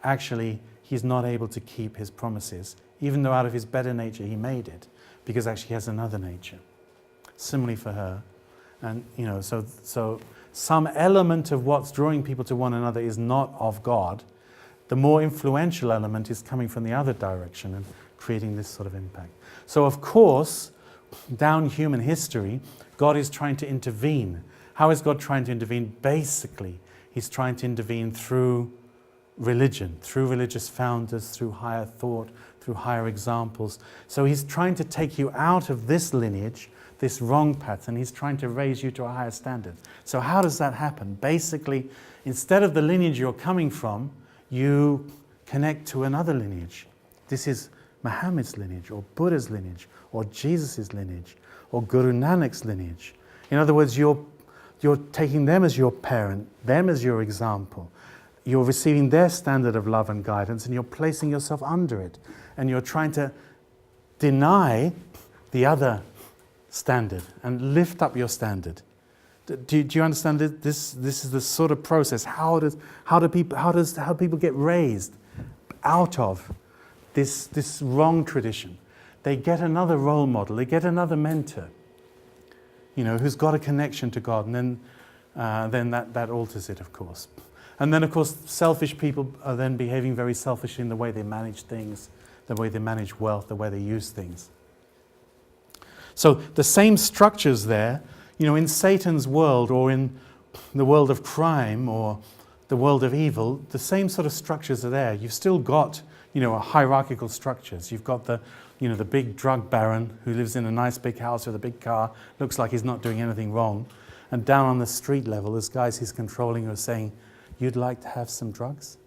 actually he's not able to keep his promises, even though out of his better nature he made it, because actually he has another nature. Similarly for her. And so some element of what's drawing people to one another is not of God. The more influential element is coming from the other direction and creating this sort of impact. So of course, down human history, God is trying to intervene. How is God trying to intervene? Basically, he's trying to intervene through religion, through religious founders, through higher thought, through higher examples. So he's trying to take you out of this lineage, this wrong pattern. He's trying to raise you to a higher standard. So how does that happen? Basically, instead of the lineage you're coming from, you connect to another lineage. This is Muhammad's lineage, or Buddha's lineage, or Jesus' lineage, or Guru Nanak's lineage. In other words, you're taking them as your parent, them as your example. You're receiving their standard of love and guidance, and you're placing yourself under it. And you're trying to deny the other standard and lift up your standard. Do you understand that this is the sort of process? How do people get raised out of this wrong tradition? They get another role model. They get another mentor, who's got a connection to God, and then that alters it, of course. And then, of course, selfish people are then behaving very selfishly in the way they manage things, the way they manage wealth, the way they use things. So the same structures there, in Satan's world, or in the world of crime, or the world of evil, the same sort of structures are there. You've still got, hierarchical structures. You've got the big drug baron who lives in a nice big house with a big car, looks like he's not doing anything wrong. And down on the street level, there's guys he's controlling who are saying, "You'd like to have some drugs?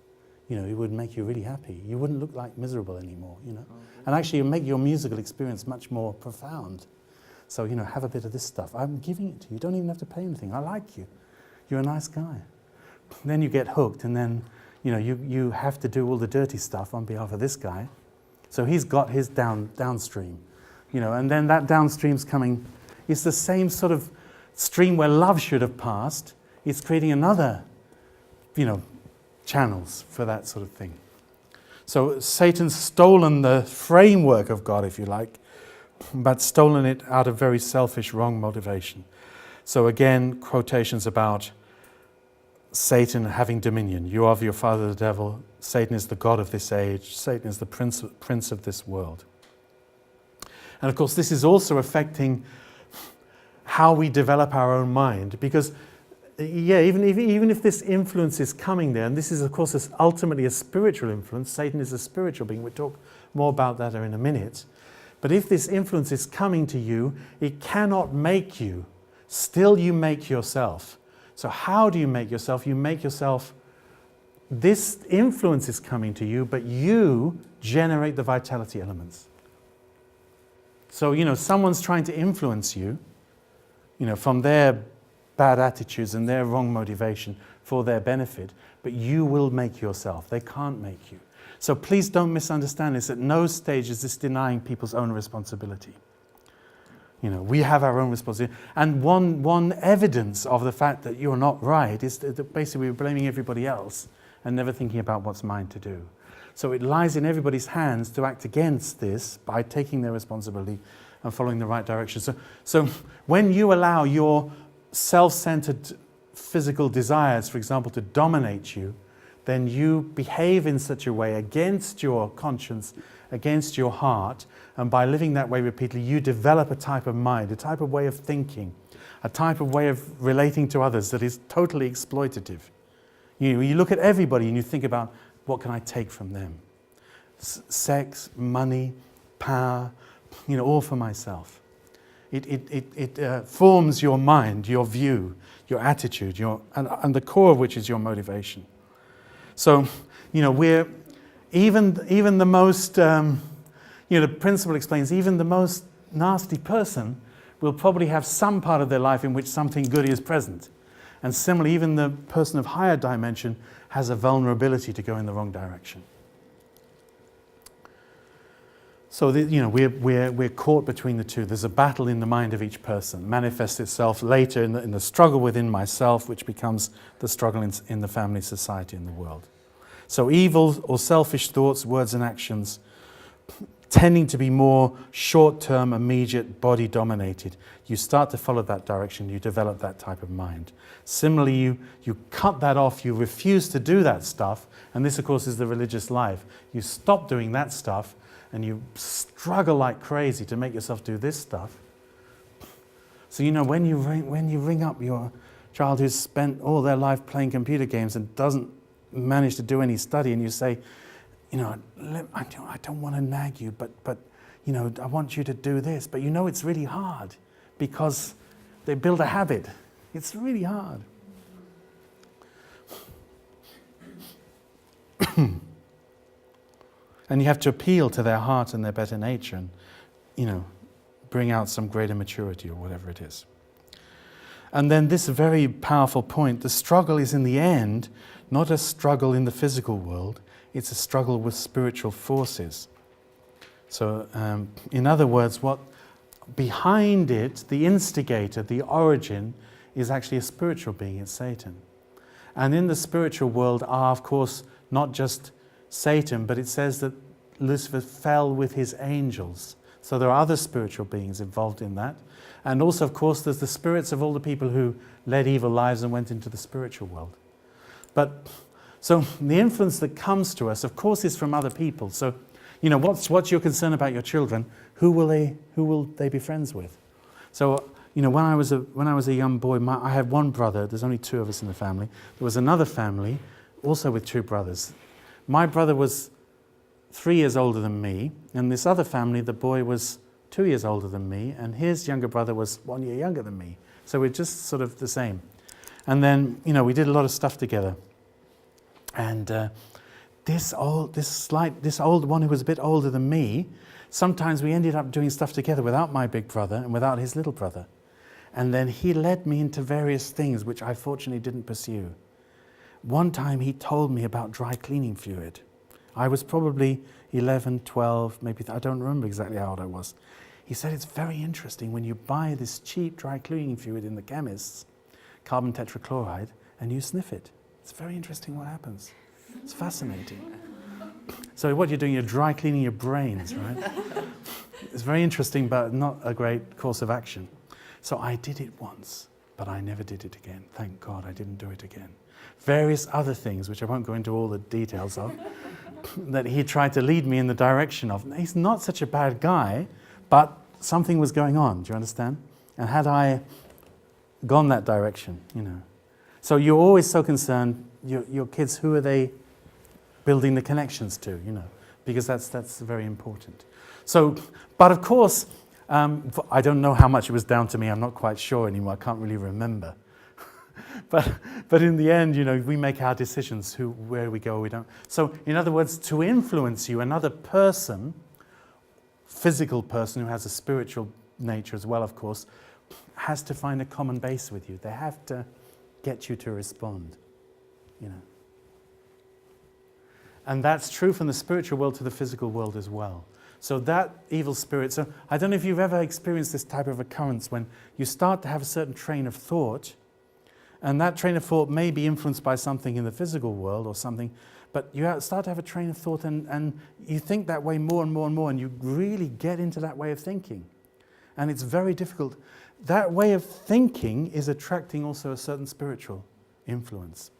It would make you really happy. You wouldn't look like miserable anymore, And actually, it would make your musical experience much more profound. So, have a bit of this stuff. I'm giving it to you. You don't even have to pay anything. I like you. You're a nice guy." Then you get hooked, and then, you have to do all the dirty stuff on behalf of this guy. So he's got his downstream, and then that downstream's coming. It's the same sort of stream where love should have passed. It's creating another, channels for that sort of thing. So Satan's stolen the framework of God, if you like, but stolen it out of very selfish, wrong motivation. So again, quotations about Satan having dominion. "You are of your father the devil. Satan is the god of this age. Satan is the prince of this world." And of course, this is also affecting how we develop our own mind, because even if this influence is coming there, and this is of course ultimately a spiritual influence, Satan is a spiritual being, we'll talk more about that in a minute, but if this influence is coming to you, it cannot make you. Still you make yourself. So how do you make yourself? You make yourself, this influence is coming to you, but you generate the vitality elements. So, someone's trying to influence you, from their bad attitudes and their wrong motivation for their benefit, but you will make yourself. They can't make you. So please don't misunderstand this. At no stage is this denying people's own responsibility. We have our own responsibility. And one evidence of the fact that you're not right is that basically we're blaming everybody else and never thinking about what's mine to do. So it lies in everybody's hands to act against this by taking their responsibility and following the right direction. So when you allow your self-centered physical desires, for example, to dominate you, then you behave in such a way against your conscience, against your heart, and by living that way repeatedly, you develop a type of mind, a type of way of thinking, a type of way of relating to others that is totally exploitative. You look at everybody and you think about, what can I take from them? Sex, money, power, all for myself. It forms your mind, your view, your attitude, and the core of which is your motivation. So, we're even the most, the principle explains, even the most nasty person will probably have some part of their life in which something good is present. And similarly, even the person of higher dimension has a vulnerability to go in the wrong direction. So, we're caught between the two. There's a battle in the mind of each person, manifests itself later in the struggle within myself, which becomes the struggle in the family, society, and the world. So evil or selfish thoughts, words, and actions tending to be more short-term, immediate, body-dominated. You start to follow that direction, you develop that type of mind. Similarly, you cut that off, you refuse to do that stuff, and this, of course, is the religious life. You stop doing that stuff, and you struggle like crazy to make yourself do this stuff. So, when you ring up your child who's spent all their life playing computer games and doesn't manage to do any study, and you say, I don't want to nag you, but I want you to do this. But it's really hard because they build a habit. It's really hard. And you have to appeal to their heart and their better nature and, bring out some greater maturity or whatever it is. And then this very powerful point, the struggle is in the end not a struggle in the physical world, it's a struggle with spiritual forces. So, in other words, what behind it, the instigator, the origin, is actually a spiritual being, it's Satan. And in the spiritual world are, of course, not just Satan, but it says that Lucifer fell with his angels. So there are other spiritual beings involved in that. And also, of course, there's the spirits of all the people who led evil lives and went into the spiritual world. But, so the influence that comes to us, of course, is from other people. So, what's your concern about your children? Who will they be friends with? So, when I was a young boy, I had one brother. There's only two of us in the family. There was another family, also with two brothers. My brother was 3 years older than me, and this other family, the boy was 2 years older than me, and his younger brother was 1 year younger than me. So we're just sort of the same. And then, we did a lot of stuff together. And this old one who was a bit older than me, sometimes we ended up doing stuff together without my big brother and without his little brother. And then he led me into various things which I fortunately didn't pursue. One time he told me about dry cleaning fluid. I was probably 11, 12, maybe, I don't remember exactly how old I was. He said it's very interesting when you buy this cheap dry cleaning fluid in the chemists, carbon tetrachloride, and you sniff it. It's very interesting what happens. It's fascinating. So what you're doing, you're dry cleaning your brains, right? It's very interesting, but not a great course of action. So I did it once, but I never did it again. Thank God I didn't do it again. Various other things, which I won't go into all the details of, that he tried to lead me in the direction of. He's not such a bad guy, but something was going on, do you understand? And had I gone that direction, So you're always so concerned, your kids, who are they building the connections to, because that's very important. So, but of course, I don't know how much it was down to me, I'm not quite sure anymore, I can't really remember. But in the end, we make our decisions, where we go, we don't. So, in other words, to influence you, another person, physical person who has a spiritual nature as well, of course, has to find a common base with you. They have to get you to respond, And that's true from the spiritual world to the physical world as well. So that evil spirit, so I don't know if you've ever experienced this type of occurrence when you start to have a certain train of thought, and that train of thought may be influenced by something in the physical world or something, but you start to have a train of thought and you think that way more and more and more, and you really get into that way of thinking. And it's very difficult. That way of thinking is attracting also a certain spiritual influence.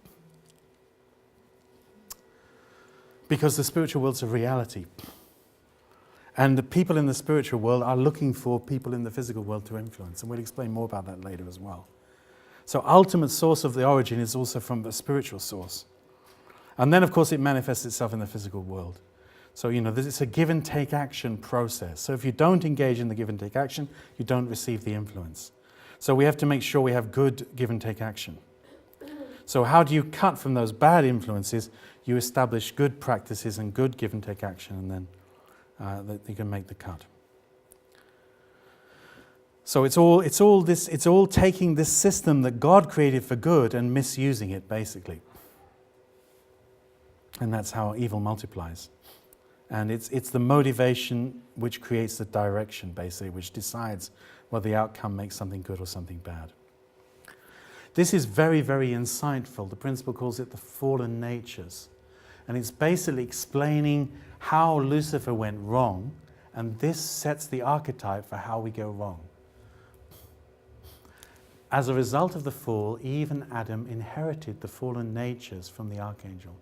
Because the spiritual world's a reality. And the people in the spiritual world are looking for people in the physical world to influence. And we'll explain more about that later as well. So ultimate source of the origin is also from the spiritual source. And then, of course, it manifests itself in the physical world. So, it's a give and take action process. So if you don't engage in the give and take action, you don't receive the influence. So we have to make sure we have good give and take action. So how do you cut from those bad influences? You establish good practices and good give and take action, and then you can make the cut. So it's all taking this system that God created for good and misusing it, basically. And that's how evil multiplies. And it's the motivation which creates the direction, basically, which decides whether the outcome makes something good or something bad. This is very, very insightful. The principle calls it the fallen natures. And it's basically explaining how Lucifer went wrong, and this sets the archetype for how we go wrong. As a result of the fall, Eve and Adam inherited the fallen natures from the archangel.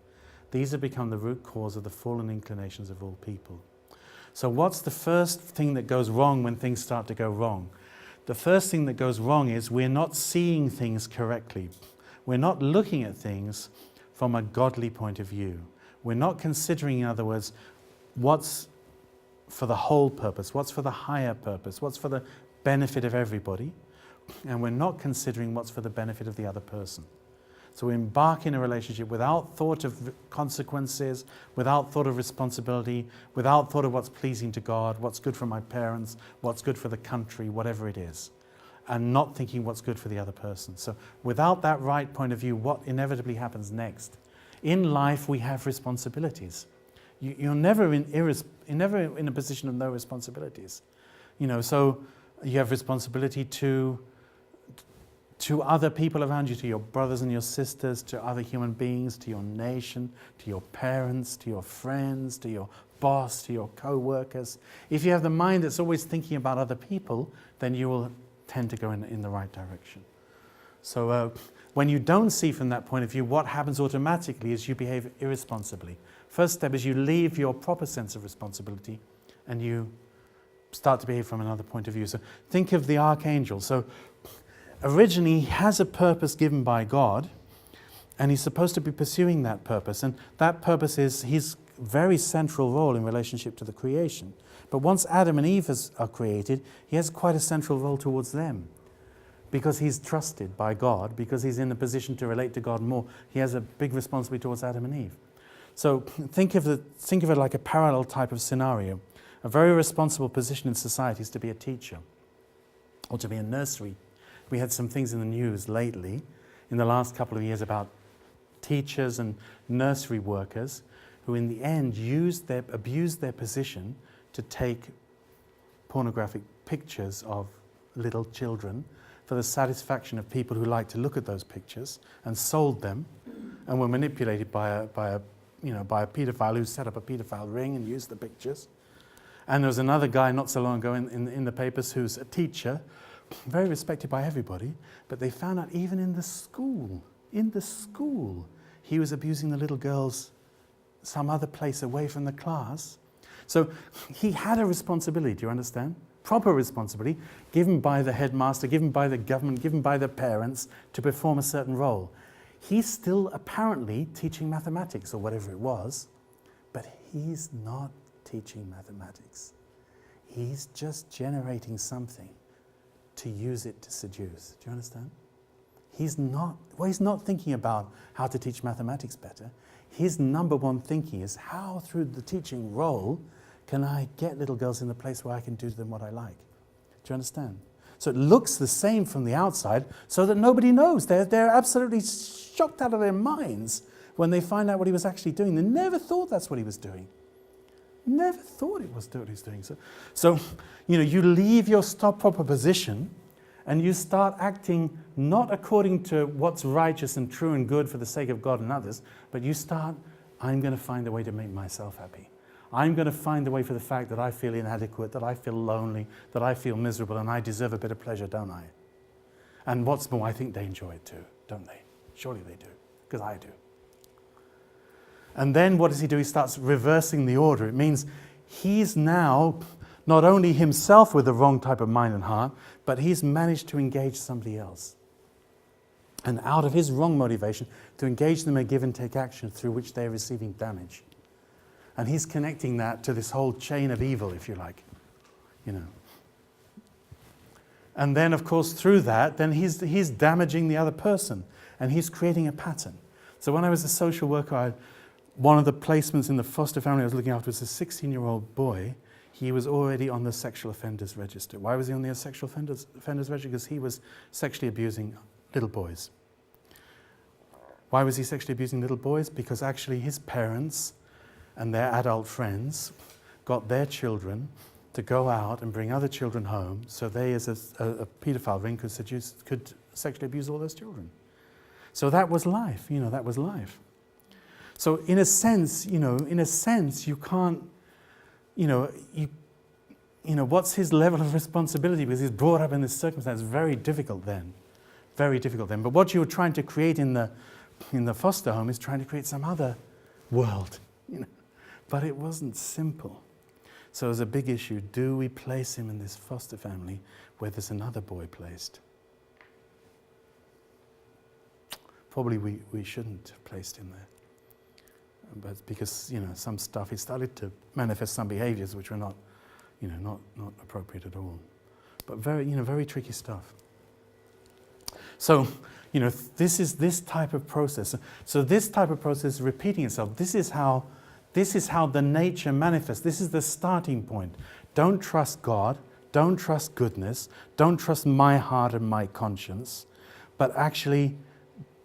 These have become the root cause of the fallen inclinations of all people. So what's the first thing that goes wrong when things start to go wrong? The first thing that goes wrong is we're not seeing things correctly. We're not looking at things from a godly point of view. We're not considering, in other words, what's for the whole purpose, what's for the higher purpose, what's for the benefit of everybody, and we're not considering what's for the benefit of the other person. So we embark in a relationship without thought of consequences, without thought of responsibility, without thought of what's pleasing to God, what's good for my parents, what's good for the country, whatever it is, and not thinking what's good for the other person. So without that right point of view, what inevitably happens next? In life, we have responsibilities. You're never in a position of no responsibilities. So you have responsibility to other people around you, to your brothers and your sisters, to other human beings, to your nation, to your parents, to your friends, to your boss, to your co-workers. If you have the mind that's always thinking about other people, then you will tend to go in the right direction. So when you don't see from that point of view, what happens automatically is you behave irresponsibly. First step is you leave your proper sense of responsibility and you start to behave from another point of view. So think of the archangel. So originally, he has a purpose given by God, and he's supposed to be pursuing that purpose. And that purpose is his very central role in relationship to the creation. But once Adam and Eve are created, he has quite a central role towards them. Because he's trusted by God, because he's in a position to relate to God more, he has a big responsibility towards Adam and Eve. So think of it like a parallel type of scenario. A very responsible position in society is to be a teacher, or to be a nursery. We had some things in the news lately, in the last couple of years, about teachers and nursery workers who in the end abused their position to take pornographic pictures of little children for the satisfaction of people who like to look at those pictures, and sold them, and were manipulated by a paedophile who set up a paedophile ring and used the pictures. And there was another guy not so long ago in the papers who's a teacher, very respected by everybody, but they found out even in the school, he was abusing the little girls some other place away from the class. So he had a responsibility, do you understand? Proper responsibility, given by the headmaster, given by the government, given by the parents, to perform a certain role. He's still apparently teaching mathematics or whatever it was, but he's not teaching mathematics. He's just generating something to use it to seduce. Do you understand? He's not thinking about how to teach mathematics better. His number one thinking is how, through the teaching role, can I get little girls in the place where I can do to them what I like? Do you understand? So it looks the same from the outside, so that nobody knows. They're absolutely shocked out of their minds when they find out what he was actually doing. They never thought that's what he was doing. Never thought it was what he was doing. So you leave your proper position and you start acting not according to what's righteous and true and good for the sake of God and others, but you start, I'm going to find a way to make myself happy. I'm going to find a way for the fact that I feel inadequate, that I feel lonely, that I feel miserable, and I deserve a bit of pleasure, don't I? And what's more, I think they enjoy it too, don't they? Surely they do, because I do. And then what does he do? He starts reversing the order. It means he's now not only himself with the wrong type of mind and heart, but he's managed to engage somebody else. And out of his wrong motivation, to engage them in a give and take action through which they're receiving damage. And he's connecting that to this whole chain of evil, if you like, you know. And then, of course, through that, then he's damaging the other person, and he's creating a pattern. So when I was a social worker, one of the placements in the foster family I was looking after was a 16-year-old boy. He was already on the sexual offenders register. Why was he on the sexual offenders register? Because he was sexually abusing little boys. Why was he sexually abusing little boys? Because actually his parents and their adult friends got their children to go out and bring other children home, so they, as a paedophile ring, could sexually abuse all those children. So that was life, you know, that was life. So in a sense, you can't, you know, what's his level of responsibility? Because he's brought up in this circumstance, very difficult then. Very difficult then. But what you were trying to create in the foster home is trying to create some other world, you know. But it wasn't simple. So it was a big issue. Do we place him in this foster family where there's another boy placed? Probably we shouldn't have placed him there. But because, you know, some stuff, he started to manifest some behaviors which were not appropriate at all. But very tricky stuff. So, you know, this is this type of process. So this type of process is repeating itself. This is how the nature manifests. This is the starting point. Don't trust God. Don't trust goodness. Don't trust my heart and my conscience. But actually,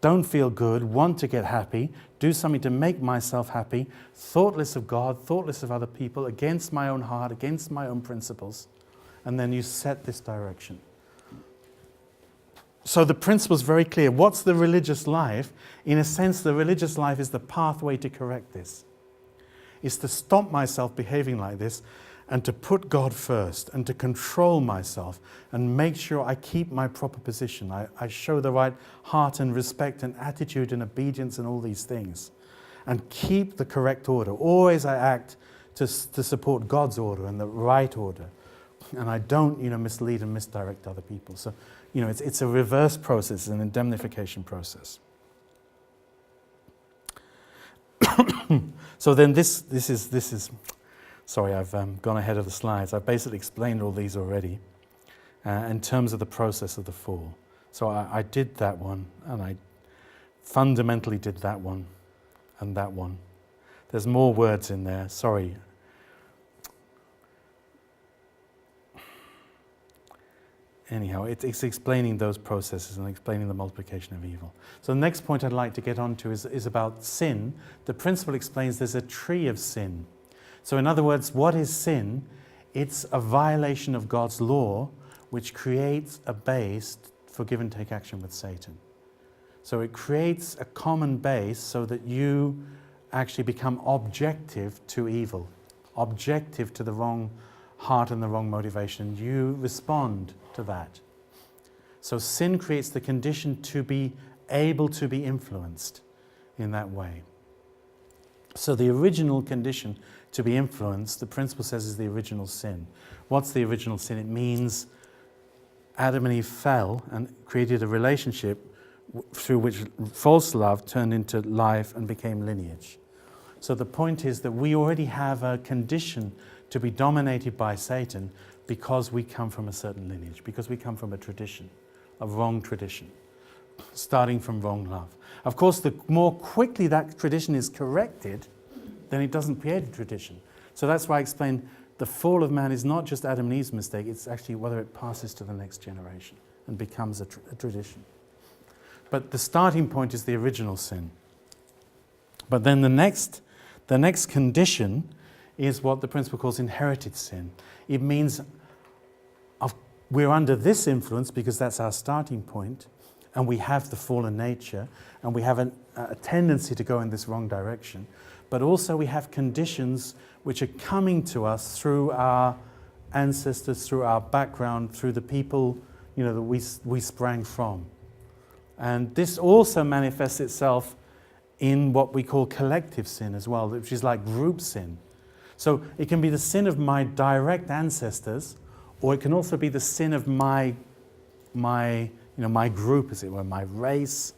don't feel good, want to get happy, do something to make myself happy, thoughtless of God, thoughtless of other people, against my own heart, against my own principles. And then you set this direction. So the principle is very clear. What's the religious life? In a sense, the religious life is the pathway to correct this. It's to stop myself behaving like this and to put God first and to control myself and make sure I keep my proper position. I show the right heart and respect and attitude and obedience and all these things. And keep the correct order. Always I act to support God's order and the right order. And I don't, mislead and misdirect other people. So, it's a reverse process, an indemnification process. So then this is, sorry, I've gone ahead of the slides. I've basically explained all these already in terms of the process of the fall. So I did that one, and I fundamentally did that one and that one. There's more words in there, sorry. Anyhow, it's explaining those processes and explaining the multiplication of evil. So the next point I'd like to get on to is about sin. The principle explains there's a tree of sin. So in other words, what is sin? It's a violation of God's law which creates a base for give and take action with Satan. So it creates a common base so that you actually become objective to evil, objective to the wrong heart and the wrong motivation. You respond to that. So sin creates the condition to be able to be influenced in that way. So the original condition to be influenced, the principle says, is the original sin. What's the original sin? It means Adam and Eve fell and created a relationship through which false love turned into life and became lineage. So the point is that we already have a condition to be dominated by Satan because we come from a certain lineage, because we come from a tradition, a wrong tradition, starting from wrong love. Of course, the more quickly that tradition is corrected, then it doesn't create a tradition. So that's why I explained the fall of man is not just Adam and Eve's mistake, it's actually whether it passes to the next generation and becomes a tradition. But the starting point is the original sin. But then the next condition is what the principle calls inherited sin. It means we're under this influence because that's our starting point, and we have the fallen nature, and we have a tendency to go in this wrong direction. But also we have conditions which are coming to us through our ancestors, through our background, through the people that we sprang from. And this also manifests itself in what we call collective sin as well, which is like group sin. So it can be the sin of my direct ancestors, or it can also be the sin of my group, as it were, my race,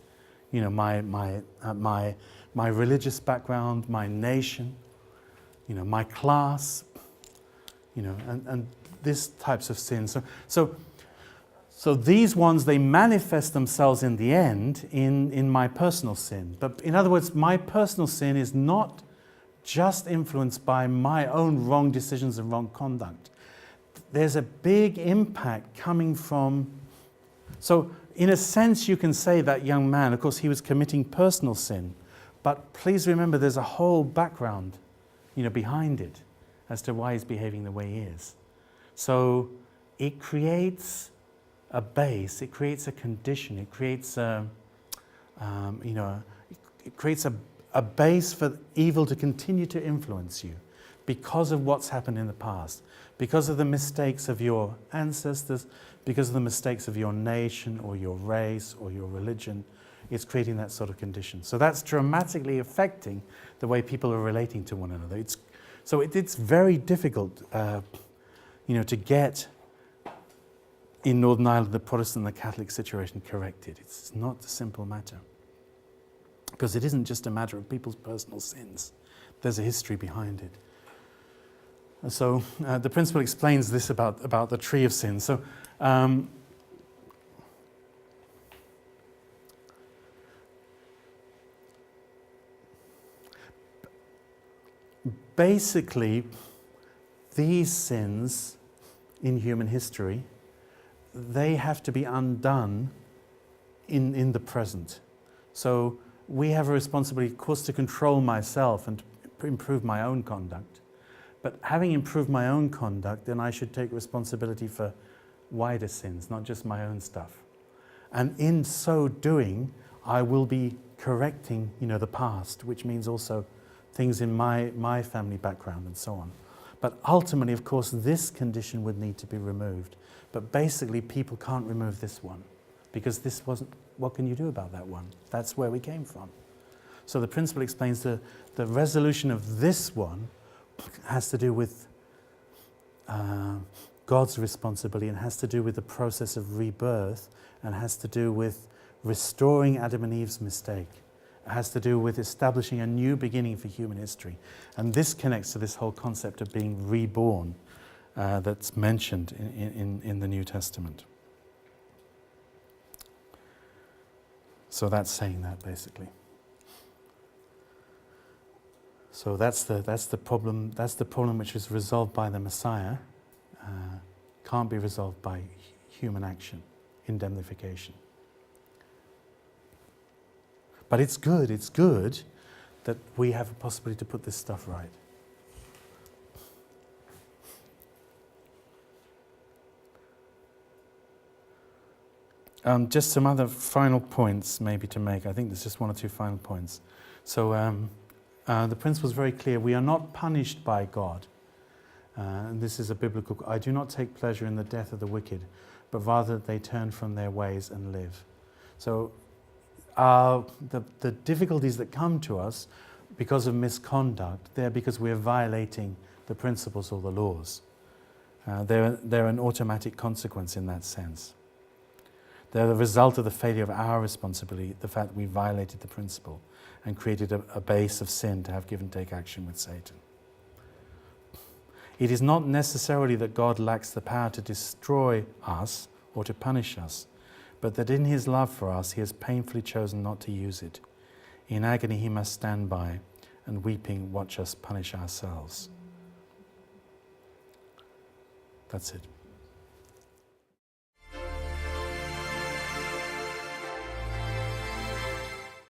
my religious background, my nation. my class, and these types of sins. So these ones, they manifest themselves in the end in my personal sin. But in other words, my personal sin is not just influenced by my own wrong decisions and wrong conduct. There's a big impact coming from... So in a sense, you can say that young man, of course, he was committing personal sin. But please remember, there's a whole background, behind it as to why he's behaving the way he is. So it creates a base, it creates a condition, it creates it creates a base for evil to continue to influence you because of what's happened in the past, because of the mistakes of your ancestors, because of the mistakes of your nation or your race or your religion. It's creating that sort of condition. So that's dramatically affecting the way people are relating to one another. It's very difficult, to get in Northern Ireland the Protestant and the Catholic situation corrected. It's not a simple matter. Because it isn't just a matter of people's personal sins. There's a history behind it. And so the principle explains this about the tree of sin. So basically, these sins in human history, they have to be undone in the present. So we have a responsibility, of course, to control myself and improve my own conduct. But having improved my own conduct, then I should take responsibility for wider sins, not just my own stuff. And in so doing, I will be correcting, the past, which means also things in my family background and so on. But ultimately, of course, this condition would need to be removed. But basically, people can't remove this one because this wasn't, what can you do about that one? That's where we came from. So the principle explains the resolution of this one has to do with God's responsibility and has to do with the process of rebirth and has to do with restoring Adam and Eve's mistake. It has to do with establishing a new beginning for human history. And this connects to this whole concept of being reborn that's mentioned in the New Testament. So that's saying that, basically. So that's the problem. That's the problem which is resolved by the Messiah. Can't be resolved by human action, indemnification. But it's good that we have a possibility to put this stuff right. Just some other final points maybe to make. I think there's just one or two final points. So the principle is very clear. We are not punished by God. And this is a biblical... I do not take pleasure in the death of the wicked, but rather they turn from their ways and live. So the difficulties that come to us because of misconduct, they're because we're violating the principles or the laws. They're an automatic consequence in that sense. They're the result of the failure of our responsibility, the fact that we violated the principle and created a base of sin to have give and take action with Satan. It is not necessarily that God lacks the power to destroy us or to punish us, but that in his love for us, he has painfully chosen not to use it. In agony, he must stand by and weeping watch us punish ourselves. That's it.